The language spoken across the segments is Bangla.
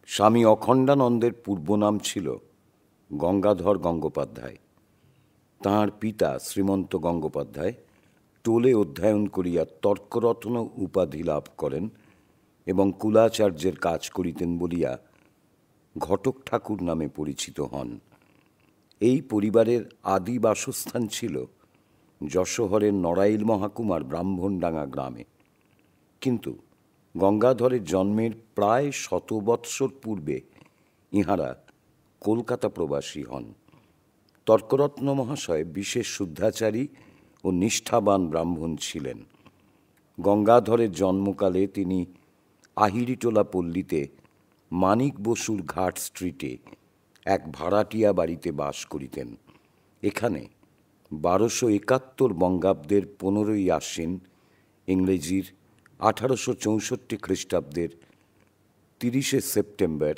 স্বামী অখণ্ডানন্দের পূর্ব নাম ছিল গঙ্গাধর গঙ্গোপাধ্যায়। তাঁর পিতা শ্রীমন্ত গঙ্গোপাধ্যায় টোলে অধ্যয়ন করিয়া তর্করত্ন উপাধি লাভ করেন এবং কুলাচার্যের কাজ করিতেন বলিয়া ঘটক ঠাকুর নামে পরিচিত হন। এই পরিবারের আদি বাসস্থান ছিল যশোহরের নড়াইল মহাকুমার ব্রাহ্মণডাঙ্গা গ্রামে। কিন্তু গঙ্গাধরের জন্মের প্রায় 100 বৎসর পূর্বে ইঁহারা কলকাতা প্রবাসী হন। তর্করত্ন মহাশয় বিশেষ শুদ্ধাচারী ও নিষ্ঠাবান ব্রাহ্মণ ছিলেন। গঙ্গাধরের জন্মকালে তিনি আহিরিটোলা পল্লীতে মানিক বসুর ঘাট স্ট্রিটে এক ভাড়াটিয়া বাড়িতে বাস করিতেন। এখানে 1271 বঙ্গাব্দের 15ই আশ্বিন, ইংরেজির 1864 খ্রিস্টাব্দের 30শে সেপ্টেম্বর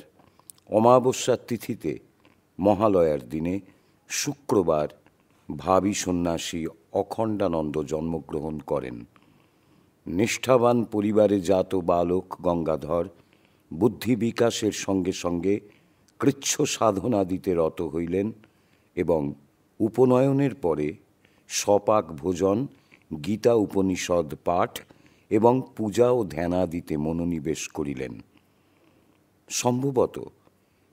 অমাবস্যার তিথিতে মহালয়ার দিনে শুক্রবার ভাবী সন্ন্যাসী অখণ্ডানন্দ জন্মগ্রহণ করেন। নিষ্ঠাবান পরিবারে জাত বালক গঙ্গাধর বুদ্ধি বিকাশের সঙ্গে সঙ্গে কৃচ্ছ সাধনাদিতে রত হইলেন এবং উপনয়নের পরে সপাক ভোজন, গীতা উপনিষদ পাঠ এবং পূজা ও ধ্যানাদিতে মনোনিবেশ করিলেন। সম্ভবত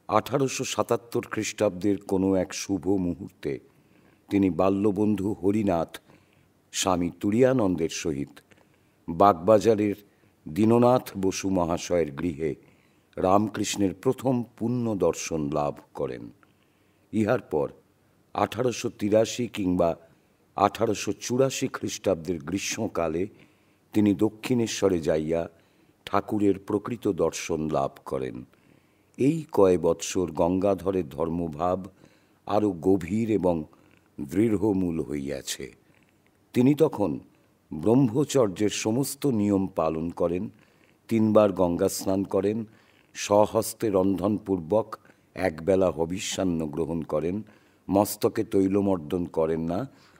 1877 খ্রিস্টাব্দের কোনো এক শুভ মুহূর্তে তিনি বাল্যবন্ধু হরিনাথ স্বামী তুরীয়ানন্দের সহিত বাগবাজারের দীননাথ বসু মহাশয়ের গৃহে রামকৃষ্ণের প্রথম পুণ্য দর্শন লাভ করেন। ইহার পর 1883 কিংবা 1884 খ্রিস্টাব্দের গ্রীষ্মকালে তিনি দক্ষিণেশ্বরে যাইয়া ঠাকুরের প্রকৃত দর্শন লাভ করেন। এই কয় বৎসর গঙ্গাধরের ধর্মভাব আরও গভীর এবং দৃঢ়মূল হইয়াছে। তিনি তখন ব্রহ্মচর্যের সমস্ত নিয়ম পালন করেন, 3 বার গঙ্গা স্নান করেন, স্বহস্তে রন্ধনপূর্বক একবেলা হবিষ্যান্ন গ্রহণ করেন, মস্তকে তৈলমর্দন করেন না,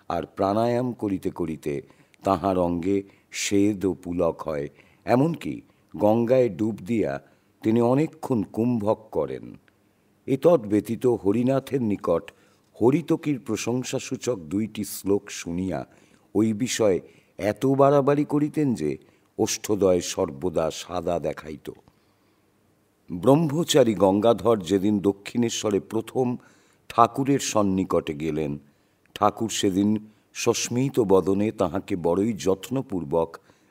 আর প্রাণায়াম করিতে করিতে তাঁহার অঙ্গে স্বেদ ও পুলক হয়। এমনকি গঙ্গায় ডুব দিয়া তিনি অনেকক্ষণ কুম্ভক করেন। এতদ ব্যতীত হরিনাথের নিকট হরিতকীর প্রশংসাসূচক 2টি শ্লোক শুনিয়া ওই বিষয়ে এত বাড়াবাড়ি করিতেন যে ওষ্ঠদয় সর্বদা সাদা দেখাইত। ব্রহ্মচারী গঙ্গাধর যেদিন দক্ষিণেশ্বরে প্রথম ঠাকুরের সন্নিকটে গেলেন, ঠাকুর সেদিন সস্মিত বদনে তাহাকে বড়ই যত্নপূর্বক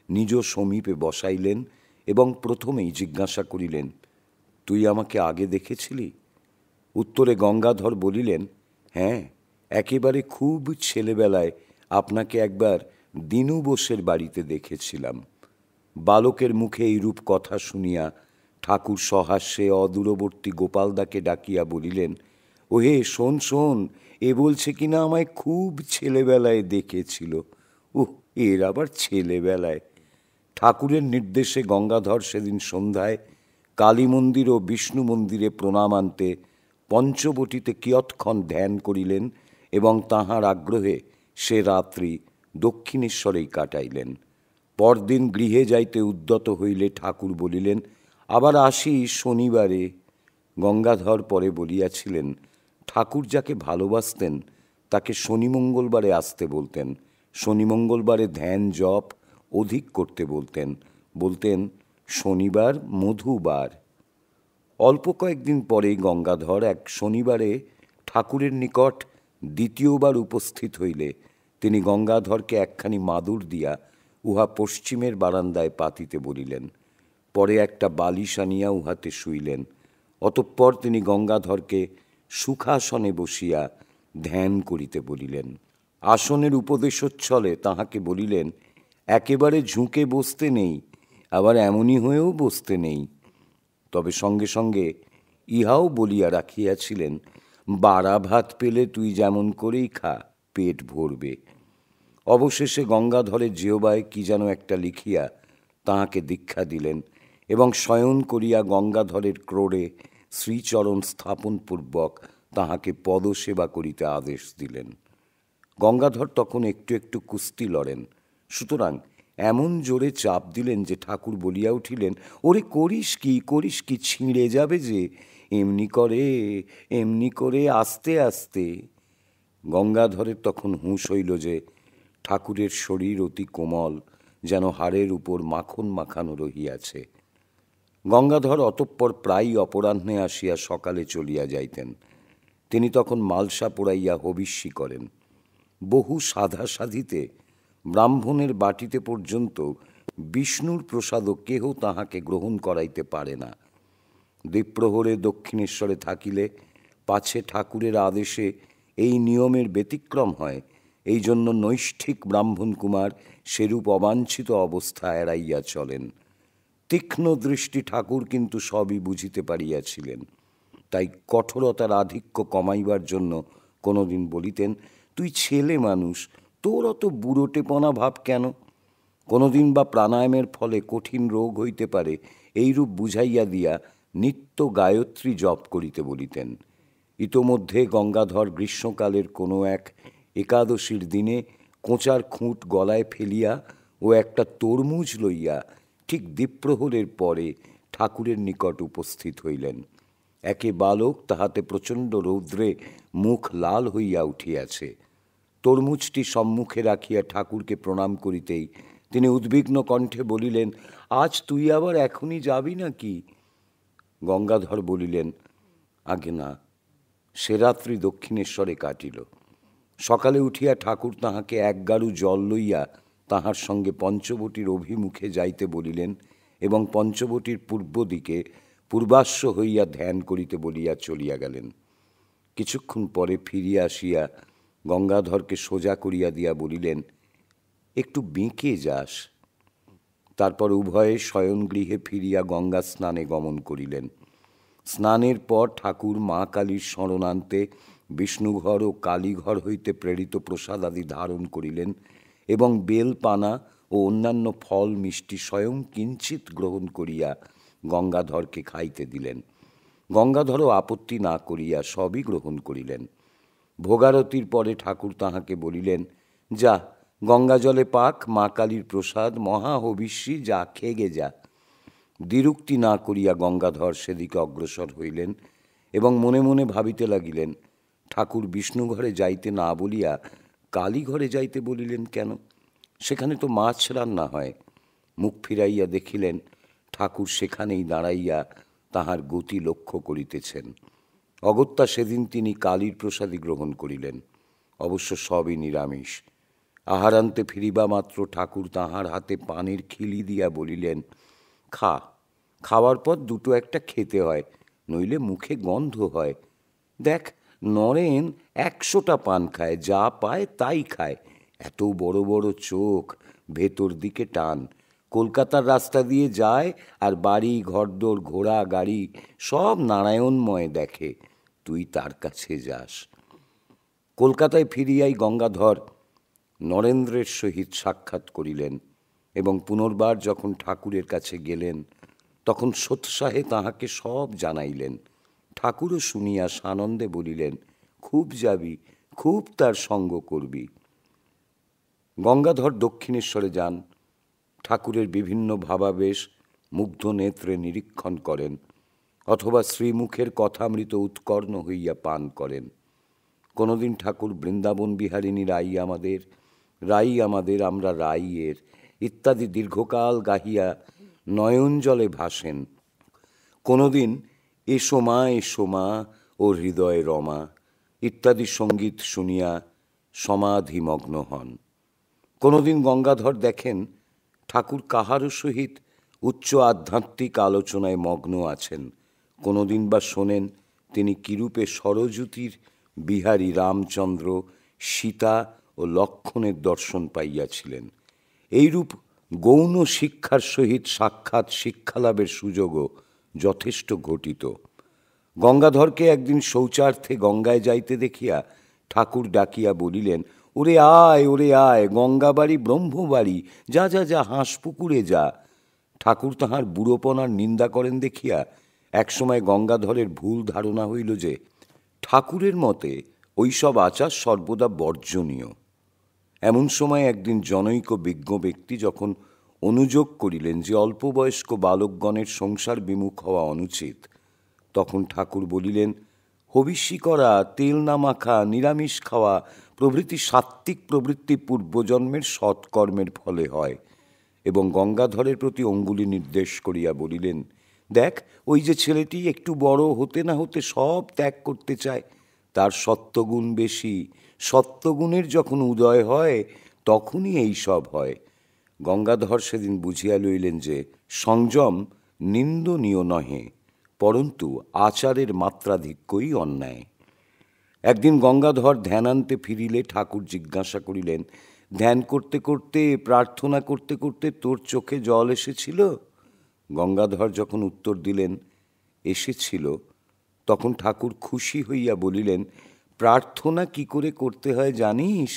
নিজ সমীপে বসাইলেন এবং প্রথমেই জিজ্ঞাসা করিলেন, তুই আমাকে আগে দেখেছিলি? উত্তরে গঙ্গাধর বলিলেন, হ্যাঁ, একেবারে খুব ছেলেবেলায় আপনাকে একবার দীনু বোসের বাড়িতে দেখেছিলাম। বালকের মুখে এইরূপ কথা শুনিয়া ঠাকুর সহাস্যে অদূরবর্তী গোপালদাকে ডাকিয়া বলিলেন, ওহে শোন শোন, এ বলছে কিনা আমায় খুব ছেলেবেলায় দেখেছিল। এর আবার ছেলেবেলায়। ঠাকুরের নির্দেশে গঙ্গাধর সেদিন সন্ধ্যায় কালী মন্দির ও বিষ্ণু মন্দিরে প্রণাম আনতে পঞ্চবটিতে কিয়ৎক্ষণ ধ্যান করিলেন এবং তাহার আগ্রহে সে রাত্রি দক্ষিণেশ্বরেই কাটাইলেন। পরদিন গৃহে যাইতে উদ্যত হইলে ঠাকুর বলিলেন, আবার আসি শনিবারে। গঙ্গাধর পরে বলিয়াছিলেন, ঠাকুর যাকে ভালোবাসতেন তাকে শনি মঙ্গলবারে আসতে বলতেন, শনি মঙ্গলবারে ধ্যান জপ অধিক করতে বলতেন, বলতেন শনিবার মধুবার। অল্প কয়েকদিন পরেই গঙ্গাধর এক শনিবারে ঠাকুরের নিকট দ্বিতীয়বার উপস্থিত হইলে তিনি গঙ্গাধরকে একখানি মাদুর দিয়া উহা পশ্চিমের বারান্দায় পাতিতে বলিলেন। পরে একটা বালিশ আনিয়া উহাতে শুইলেন। অতঃপর তিনি গঙ্গাধরকে সুখাসনে বসিয়া ধ্যান করিতে বলিলেন। আসনের উপদেশোচ্ছলে তাহাকে বলিলেন, একেবারে ঝুঁকে বসতে নেই, আবার এমনই হয়েও বসতে নেই। তবে সঙ্গে সঙ্গে ইহাও বলিয়া রাখিয়াছিলেন, বাড়া ভাত পেলে তুই যেমন করেই খা, পেট ভরবে। অবশেষে গঙ্গাধরের জিহ্বায় কি যেন একটা লিখিয়া তাহাকে দীক্ষা দিলেন এবং শয়ন করিয়া গঙ্গাধরের ক্রোড়ে শ্রীচরণ স্থাপনপূর্বক তাহাকে পদসেবা করিতে আদেশ দিলেন। গঙ্গাধর তখন একটু একটু কুস্তি লড়েন, সুতরাং এমন জোরে চাপ দিলেন যে ঠাকুর বলিয়া উঠিলেন, ওরে করিস কি, ছিঁড়ে যাবে যে, এমনি করে আস্তে আস্তে। গঙ্গাধরের তখন হুঁশ হইল যে ঠাকুরের শরীর অতি কোমল, যেন হাড়ের উপর মাখন মাখানো রহিয়াছে। গঙ্গাধর অতঃপর প্রায়ই অপরাহ্নে আসিয়া সকালে চলিয়া যাইতেন। তিনি তখন মালসা পোড়াইয়া হবিষ্যি করেন। বহু সাধা সাধিতে ব্রাহ্মণের বাটিতে পর্যন্ত বিষ্ণুর প্রসাদও কেহ তাহাকে গ্রহণ করাইতে পারে না। দ্বীপ্রহরে দক্ষিণেশ্বরে থাকিলে পাছে ঠাকুরের আদেশে এই নিয়মের ব্যতিক্রম হয়, এই জন্য নৈষ্ঠিক ব্রাহ্মণ কুমার সেরূপ অবাঞ্ছিত অবস্থা এড়াইয়া চলেন। তীক্ষ্ণ দৃষ্টি ঠাকুর কিন্তু সবই বুঝিতে পারিয়াছিলেন। তাই কঠোরতার আধিক্য কমাইবার জন্য কোনোদিন বলিতেন, তুই ছেলে মানুষ, তোর অত বুড়োটেপনা ভাব কেন? কোনোদিন বা প্রাণায়ামের ফলে কঠিন রোগ হইতে পারে, এইরূপ বুঝাইয়া দিয়া নিত্য গায়ত্রী জপ করিতে বলিতেন। ইতোমধ্যে গঙ্গাধর গ্রীষ্মকালের কোনো এক একাদশীর দিনে কোঁচার খুঁট গলায় ফেলিয়া ও একটা তরমুজ লইয়া ঠিক দ্বীপ্রহরের পরে ঠাকুরের নিকট উপস্থিত হইলেন। একে বালক, তাহাতে প্রচণ্ড রৌদ্রে মুখ লাল হইয়া উঠিয়াছে। তরমুজটি সম্মুখে রাখিয়া ঠাকুরকে প্রণাম করিতেই তিনি উদ্বিগ্ন কণ্ঠে বলিলেন, আজ তুই আবার এখনই যাবি নাকি? গঙ্গাধর বলিলেন, আগে না, সে রাত্রি দক্ষিণেশ্বরে কাটিল। সকালে উঠিয়া ঠাকুর তাহাকে এক গাড়ু জল লইয়া তাহার সঙ্গে পঞ্চবটীর অভিমুখে যাইতে বলিলেন এবং পঞ্চবটীর পূর্ব দিকে পূর্বাশ্ব হইয়া ধ্যান করিতে বলিয়া চলিয়া গেলেন। কিছুক্ষণ পরে ফিরিয়া আসিয়া গঙ্গাধরকে সোজা করিয়া দিয়া বলিলেন, একটু বেঁকে যাস। তারপর উভয়ে শয়নগৃহে ফিরিয়া গঙ্গা স্নানে গমন করিলেন। স্নানের পর ঠাকুর মা কালীর শরণান্তে বিষ্ণুঘর ও কালীঘর হইতে প্রেরিত প্রসাদ আদি ধারণ করিলেন এবং বেলপানা ও অন্যান্য ফল মিষ্টি স্বয়ং কিঞ্চিৎ গ্রহণ করিয়া গঙ্গাধরকে খাইতে দিলেন। গঙ্গাধরও আপত্তি না করিয়া সবই গ্রহণ করিলেন। ভোগারতির পরে ঠাকুর তাহাকে বলিলেন, যা গঙ্গা জলে পাক, মা কালীর প্রসাদ মহা হবিষ্যি, যা খেগে যা। দ্বিরুক্তি না করিয়া গঙ্গাধর সেদিকে অগ্রসর হইলেন এবং মনে মনে ভাবিতে লাগিলেন, ঠাকুর বিষ্ণুঘরে যাইতে না বলিয়া কালীঘরে যাইতে বলিলেন কেন? সেখানে তো মাছ রান্না হয়। মুখ ফিরাইয়া দেখিলেন ঠাকুর সেখানেই দাঁড়াইয়া তাহার গতি লক্ষ্য করিতেছেন। অগত্যা সেদিন তিনি কালীর প্রসাদই গ্রহণ করিলেন, অবশ্য সবই নিরামিষ। আহারান্তে ফিরিবা মাত্র ঠাকুর তাহার হাতে পানের খিলি দিয়া বলিলেন, খা, খাওয়ার পর দুটো একটা খেতে হয়, নইলে মুখে গন্ধ হয়। দেখ, নরেন 100টা পান খায়, যা পায় তাই খায়। এত বড় বড় চোখ, ভেতর দিকে টান। কলকাতার রাস্তা দিয়ে যায় আর বাড়ি ঘরদোর ঘোড়া গাড়ি সব নারায়ণময় দেখে, তুই তার কাছে যাস। কলকাতায় ফিরিয়াই গঙ্গাধর নরেন্দ্রের সহিত সাক্ষাৎ করিলেন এবং পুনর্বার যখন ঠাকুরের কাছে গেলেন তখন সোৎসাহে তাহাকে সব জানাইলেন। ঠাকুরও শুনিয়া সানন্দে বলিলেন, খুব যাবি, খুব তার সঙ্গ করবি। গঙ্গাধর দক্ষিণেশ্বরে যান। ঠাকুরের বিভিন্ন ভাবাবেশ মুগ্ধ নেত্রে নিরীক্ষণ করেন অথবা শ্রীমুখের কথামৃত উৎকর্ণ হইয়া পান করেন। কোনোদিন ঠাকুর বৃন্দাবন বিহারিণী রাই আমাদের আমরা রাইয়ের ইত্যাদি দীর্ঘকাল গাহিয়া নয়ন জলে ভাসেন। কোনোদিন এসো মা ও হৃদয়ে রমা ইত্যাদি সঙ্গীত শুনিয়া সমাধিমগ্ন হন। কোনোদিন গঙ্গাধর দেখেন ঠাকুর কাহারও সহিত উচ্চ আধ্যাত্মিক আলোচনায় মগ্ন আছেন। কোনোদিন বা শোনেন তিনি কিরূপে সরযুতির বিহারী রামচন্দ্র, সীতা ও লক্ষ্মণের দর্শন পাইয়াছিলেন। এইরূপ গৌণ শিক্ষার সহিত সাক্ষাৎ শিক্ষালাভের সুযোগও যথেষ্ট ঘটিত। গঙ্গাধরকে একদিন শৌচার্থে গঙ্গায় যাইতে দেখিয়া ঠাকুর ডাকিয়া বলিলেন, ওরে আয়, গঙ্গাবাড়ি ব্রহ্মবাড়ি, যা যা যা হাঁসপুকুরে যা। ঠাকুর তাহার বুড়োপনার নিন্দা করেন দেখিয়া একসময় গঙ্গাধরের ভুল ধারণা হইল যে ঠাকুরের মতে ওইসব আচার সর্বদা বর্জনীয়। এমন সময় একদিন জনৈক বিজ্ঞ ব্যক্তি যখন অনুযোগ করিলেন যে অল্প বয়স্ক বালকগণের সংসার বিমুখ হওয়া অনুচিত। তখন ঠাকুর বলিলেন, হবিষ্যি করা, তেল না মাখা, নিরামিষ খাওয়া প্রভৃতি সাত্ত্বিক প্রবৃত্তি পূর্বজন্মের সৎকর্মের ফলে হয়। এবং গঙ্গাধরের প্রতি অঙ্গুলি নির্দেশ করিয়া বলিলেন, দেখ, ওই যে ছেলেটি একটু বড় হতে না হতে সব ত্যাগ করতে চায়, তার সত্ত্বগুণ বেশি। সত্ত্বগুণের যখন উদয় হয় তখনই এই সব হয়। গঙ্গাধর সেদিন বুঝিয়া লইলেন যে সংযম নিন্দনীয় নহে, পরন্তু আচারের মাত্রাধিক্যই অন্যায়। একদিন গঙ্গাধর ধ্যানান্তে ফিরিলে ঠাকুর জিজ্ঞাসা করিলেন, ধ্যান করতে করতে, প্রার্থনা করতে করতে তোর চোখে জল এসেছিল? গঙ্গাধর যখন উত্তর দিলেন, এসেছিল, তখন ঠাকুর খুশি হইয়া বলিলেন, প্রার্থনা কি করে করতে হয় জানিস?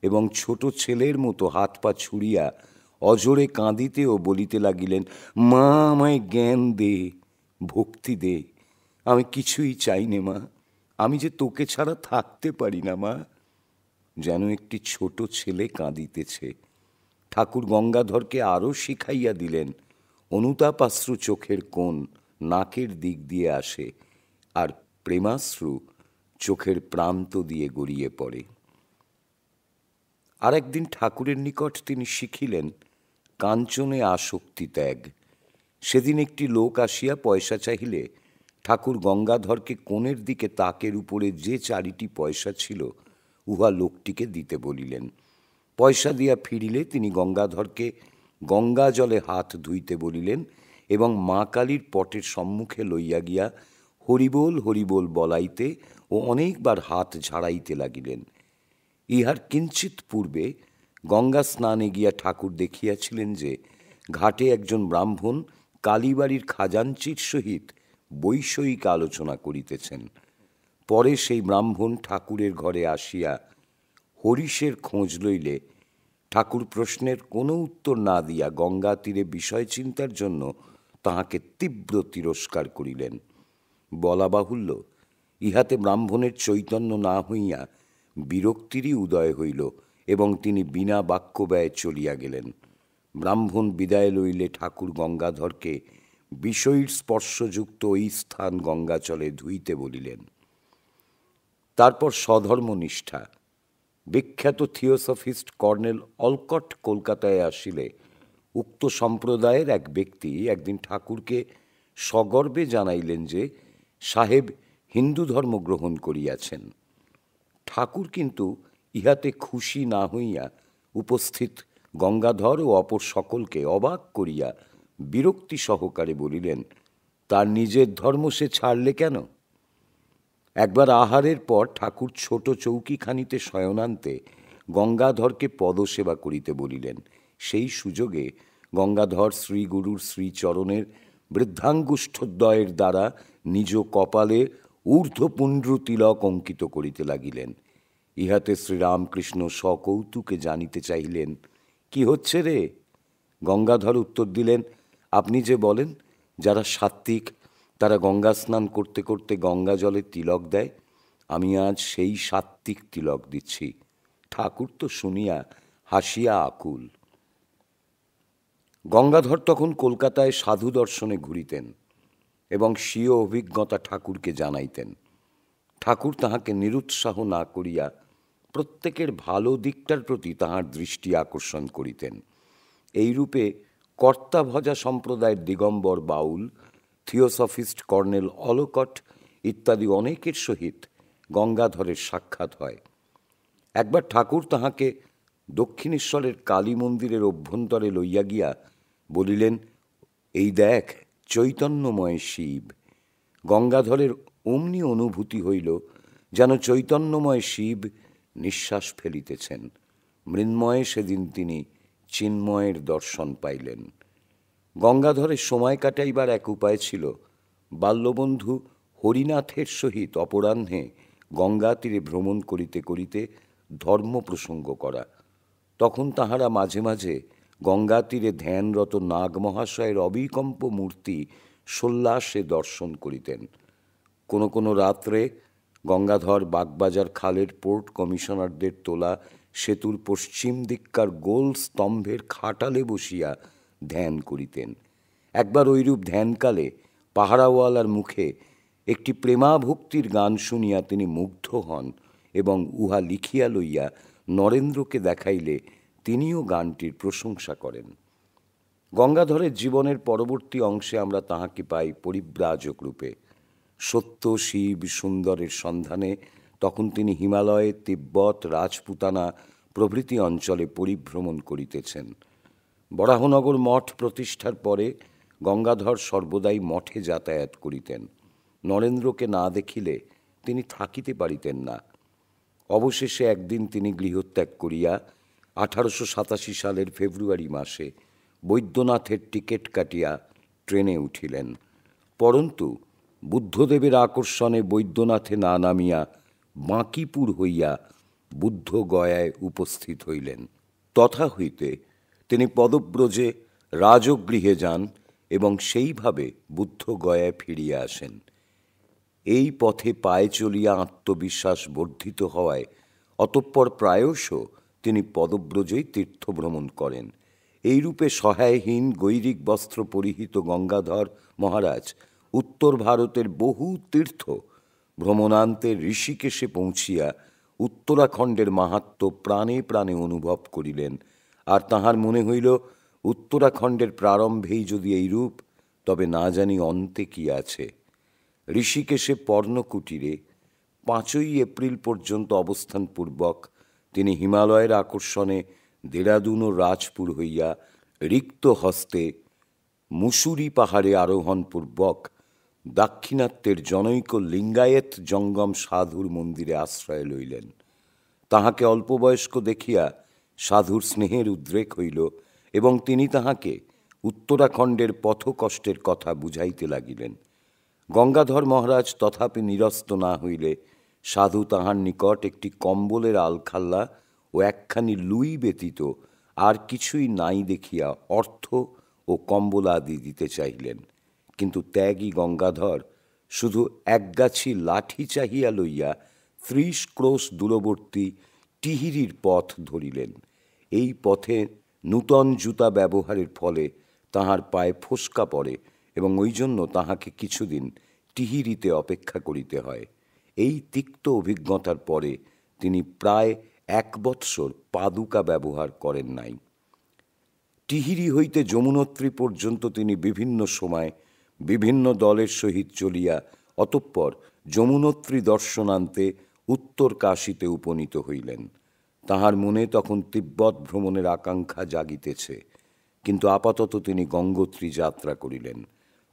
এবং ছোট ছেলের মতো হাত পা ছুড়িয়া অজোরে কাঁদিতে ও বলিতে লাগিলেন, মা, আমায় জ্ঞান দে, ভক্তি দে, আমি কিছুই চাই নে মা, আমি যে তোকে ছাড়া থাকতে পারি না মা। যেন একটি ছোট ছেলে কাঁদিতেছে। ঠাকুর গঙ্গাধরকে আরও শিখাইয়া দিলেন, অনুতাপাশ্রু চোখের কোণ নাকের দিক দিয়ে আসে, আর প্রেমাশ্রু চোখের প্রান্ত দিয়ে গড়িয়ে পড়ে। আর একদিন ঠাকুরের নিকট তিনি শিখিলেন কাঞ্চনে আসক্তি ত্যাগ। সেদিন একটি লোক আসিয়া পয়সা চাহিলে ঠাকুর গঙ্গাধরকে কোণের দিকে তাকের উপরে যে 4টি পয়সা ছিল উহা লোকটিকে দিতে বলিলেন। পয়সা দিয়া ফিরিলে তিনি গঙ্গাধরকে গঙ্গা জলে হাত ধুইতে বলিলেন এবং মা কালীর পটের সম্মুখে লইয়া গিয়া হরিবোল হরিবোল বলাইতে ও অনেকবার হাত ঝাড়াইতে লাগিলেন। ইহার কিঞ্চিত পূর্বে গঙ্গা স্নানে গিয়া ঠাকুর দেখিয়াছিলেন যে ঘাটে একজন ব্রাহ্মণ কালীবাড়ির খাজাঞ্চির সহিত বৈষয়িক আলোচনা করিতেছেন। পরে সেই ব্রাহ্মণ ঠাকুরের ঘরে আসিয়া হরিশের খোঁজ লইলে ঠাকুর প্রশ্নের কোনো উত্তর না দিয়া গঙ্গা তীরে বিষয় চিন্তার জন্য তাহাকে তীব্র তিরস্কার করিলেন। বলা বাহুল্য, ইহাতে ব্রাহ্মণের চৈতন্য না হইয়া বিরক্তিরই উদয় হইল এবং তিনি বিনা বাক্য ব্যয়ে চলিয়া গেলেন। ব্রাহ্মণ বিদায় লইলে ঠাকুর গঙ্গাধরকে বিষয়ীর স্পর্শযুক্ত ওই স্থান গঙ্গাচলে ধুইতে বলিলেন। তারপর স্বধর্মনিষ্ঠা। বিখ্যাত থিওসফিস্ট কর্নেল অলকট কলকাতায় আসিলে উক্ত সম্প্রদায়ের এক ব্যক্তি একদিন ঠাকুরকে সগর্বে জানাইলেন যে সাহেব হিন্দু ধর্ম গ্রহণ করিয়াছেন। ঠাকুর কিন্তু ইহাতে খুশি না হইয়া উপস্থিত গঙ্গাধর ও অপর সকলকে অবাক করিয়া বিরক্তি সহকারে বলিলেন, তার নিজের ধর্ম সে ছাড়লে কেন? একবার আহারের পর ঠাকুর ছোট চৌকিখানিতে শয়নান্তে গঙ্গাধরকে পদসেবা করিতে বলিলেন। সেই সুযোগে গঙ্গাধর শ্রীগুরুর শ্রীচরণের বৃদ্ধাঙ্গুষ্ঠদ্বয়ের দ্বারা নিজ কপালে ঊর্ধ্বপুণ্ড্র তিলক অঙ্কিত করিতে লাগিলেন। ইহাতে শ্রীরামকৃষ্ণ সকৌতুকে জানিতে চাইলেন, কি হচ্ছে রে? গঙ্গাধর উত্তর দিলেন, আপনি যে বলেন যারা সাত্ত্বিক তারা গঙ্গা স্নান করতে করতে গঙ্গা জলে তিলক দেয়, আমি আজ সেই সাত্ত্বিক তিলক দিচ্ছি। ঠাকুর তো শুনিয়া হাসিয়া আকুল। গঙ্গাধর তখন কলকাতায় সাধু দর্শনে ঘুরিতেন এবং স্বীয় অভিজ্ঞতা ঠাকুরকে জানাইতেন। ঠাকুর তাহাকে নিরুৎসাহ না করিয়া প্রত্যেকের ভালো দিকটার প্রতি তাহার দৃষ্টি আকর্ষণ করিতেন। এইরূপে কর্তাভজা সম্প্রদায়ের দিগম্বর বাউল, থিওসফিস্ট কর্নেল অলকট ইত্যাদি অনেকের সহিত গঙ্গাধরের সাক্ষাৎ হয়। একবার ঠাকুর তাহাকে দক্ষিণেশ্বরের কালী মন্দিরের অভ্যন্তরে লইয়া গিয়া বলিলেন, এই দেখ চৈতন্যময় শিব। গঙ্গাধরের অমনি অনুভূতি হইল যেন চৈতন্যময় শিব নিঃশ্বাস ফেলিতেছেন। মৃন্ময়ে সেদিন তিনি চিন্ময়ের দর্শন পাইলেন। গঙ্গাধরের সময় কাটাইবার এক উপায় ছিল বাল্যবন্ধু হরিনাথের সহিত অপরাহ্নে গঙ্গা তীরে ভ্রমণ করিতে করিতে ধর্ম প্রসঙ্গ করা। তখন তাহারা মাঝে মাঝে গঙ্গা তীরে ধ্যানরত নাগ মহাশয়ের অবিকম্প মূর্তি সোল্লাসে দর্শন করিতেন। কোনো কোনো রাত্রে গঙ্গাধর বাগবাজার খালের পোর্ট কমিশনারদের তোলা সেতুর পশ্চিম দিককার গোল স্তম্ভের খাটালে বসিয়া ধ্যান করিতেন। একবার ঐরূপ ধ্যানকালে পাহারাওয়ালার মুখে একটি প্রেমাভক্তির গান শুনিয়া তিনি মুগ্ধ হন এবং উহা লিখিয়া লইয়া নরেন্দ্রকে দেখাইলে তিনিও গানটির প্রশংসা করেন। গঙ্গাধরের জীবনের পরবর্তী অংশে আমরা তাহাকে পাই পরিব্রাজক রূপে। সত্য শিব সুন্দরের সন্ধানে তখন তিনি হিমালয়ে, তিব্বত, রাজপুতানা প্রভৃতি অঞ্চলে পরিভ্রমণ করিতেছেন। বরাহনগর মঠ প্রতিষ্ঠার পরে গঙ্গাধর সর্বদাই মঠে যাতায়াত করিতেন। নরেন্দ্রকে না দেখিলে তিনি থাকিতে পারিতেন না। অবশেষে একদিন তিনি গৃহত্যাগ করিয়া 1887 সালের ফেব্রুয়ারি মাসে বৈদ্যনাথের টিকিট কাটিয়া ট্রেনে উঠিলেন। পরন্তু বুদ্ধদেবের আকর্ষণে বৈদ্যনাথে না নামিয়া বাঁকিপুর হইয়া বুদ্ধ গয়ায় উপস্থিত হইলেন। তথা হইতে তিনি পদব্রজে রাজগৃহে যান এবং সেইভাবে বুদ্ধ গয়ায় ফিরিয়া আসেন। এই পথে পায়ে চলিয়া আত্মবিশ্বাস বর্ধিত হওয়ায় অতঃপর প্রায়শ তিনি পদব্রজেই তীর্থভ্রমণ করেন। এইরূপে সহায়হীন গৈরিক বস্ত্র পরিহিত গঙ্গাধর মহারাজ উত্তর ভারতের বহু তীর্থ ভ্রমণান্তে ঋষিকেশে পৌঁছিয়া উত্তরাখণ্ডের মাহাত্ম্য প্রাণে প্রাণে অনুভব করিলেন। আর তাহার মনে হইল, উত্তরাখণ্ডের প্রারম্ভেই যদি এইরূপ, তবে না জানি অন্তে কি আছে। ঋষিকেশে পর্ণকুটিরে 5ই এপ্রিল পর্যন্ত অবস্থানপূর্বক তিনি হিমালয়ের আকর্ষণে দেরাদুন ও রাজপুর হইয়া রিক্ত হস্তে মুসুরি পাহাড়ে আরোহণপূর্বক দাক্ষিণাত্যের জনৈক লিঙ্গায়েত জঙ্গম সাধুর মন্দিরে আশ্রয় লইলেন। তাহাকে অল্পবয়স্ক দেখিয়া সাধুর স্নেহের উদ্রেক হইল এবং তিনি তাহাকে উত্তরাখণ্ডের পথকষ্টের কথা বুঝাইতে লাগিলেন। গঙ্গাধর মহারাজ তথাপি নিরস্ত না হইলে সাধু তাহার নিকট একটি কম্বলের আলখাল্লা ও একখানি লুই ব্যতীত আর কিছুই নাই দেখিয়া অর্থ ও কম্বল আদি দিতে চাহিলেন। কিন্তু ত্যাগী গঙ্গাধর শুধু একগাছি লাঠি চাহিয়া লইয়া 30 ক্রোশ দূরবর্তী টিহিরির পথ ধরিলেন। এই পথে নূতন জুতা ব্যবহারের ফলে তাহার পায়ে ফোস্কা পড়ে এবং ওই জন্য তাহাকে কিছুদিন টিহিরিতে অপেক্ষা করিতে হয়। এই তিক্ত অভিজ্ঞতার পরে তিনি প্রায় 1 বৎসর পাদুকা ব্যবহার করেন নাই। টিহিরি হইতে যমুনোত্রী পর্যন্ত তিনি বিভিন্ন সময় বিভিন্ন দলের সহিত চলিয়া অতঃপর যমুনোত্রী দর্শনান্তে উত্তর কাশীতে উপনীত হইলেন। তাহার মনে তখন তিব্বত ভ্রমণের আকাঙ্ক্ষা জাগিতেছে, কিন্তু আপাতত তিনি গঙ্গোত্রী যাত্রা করিলেন।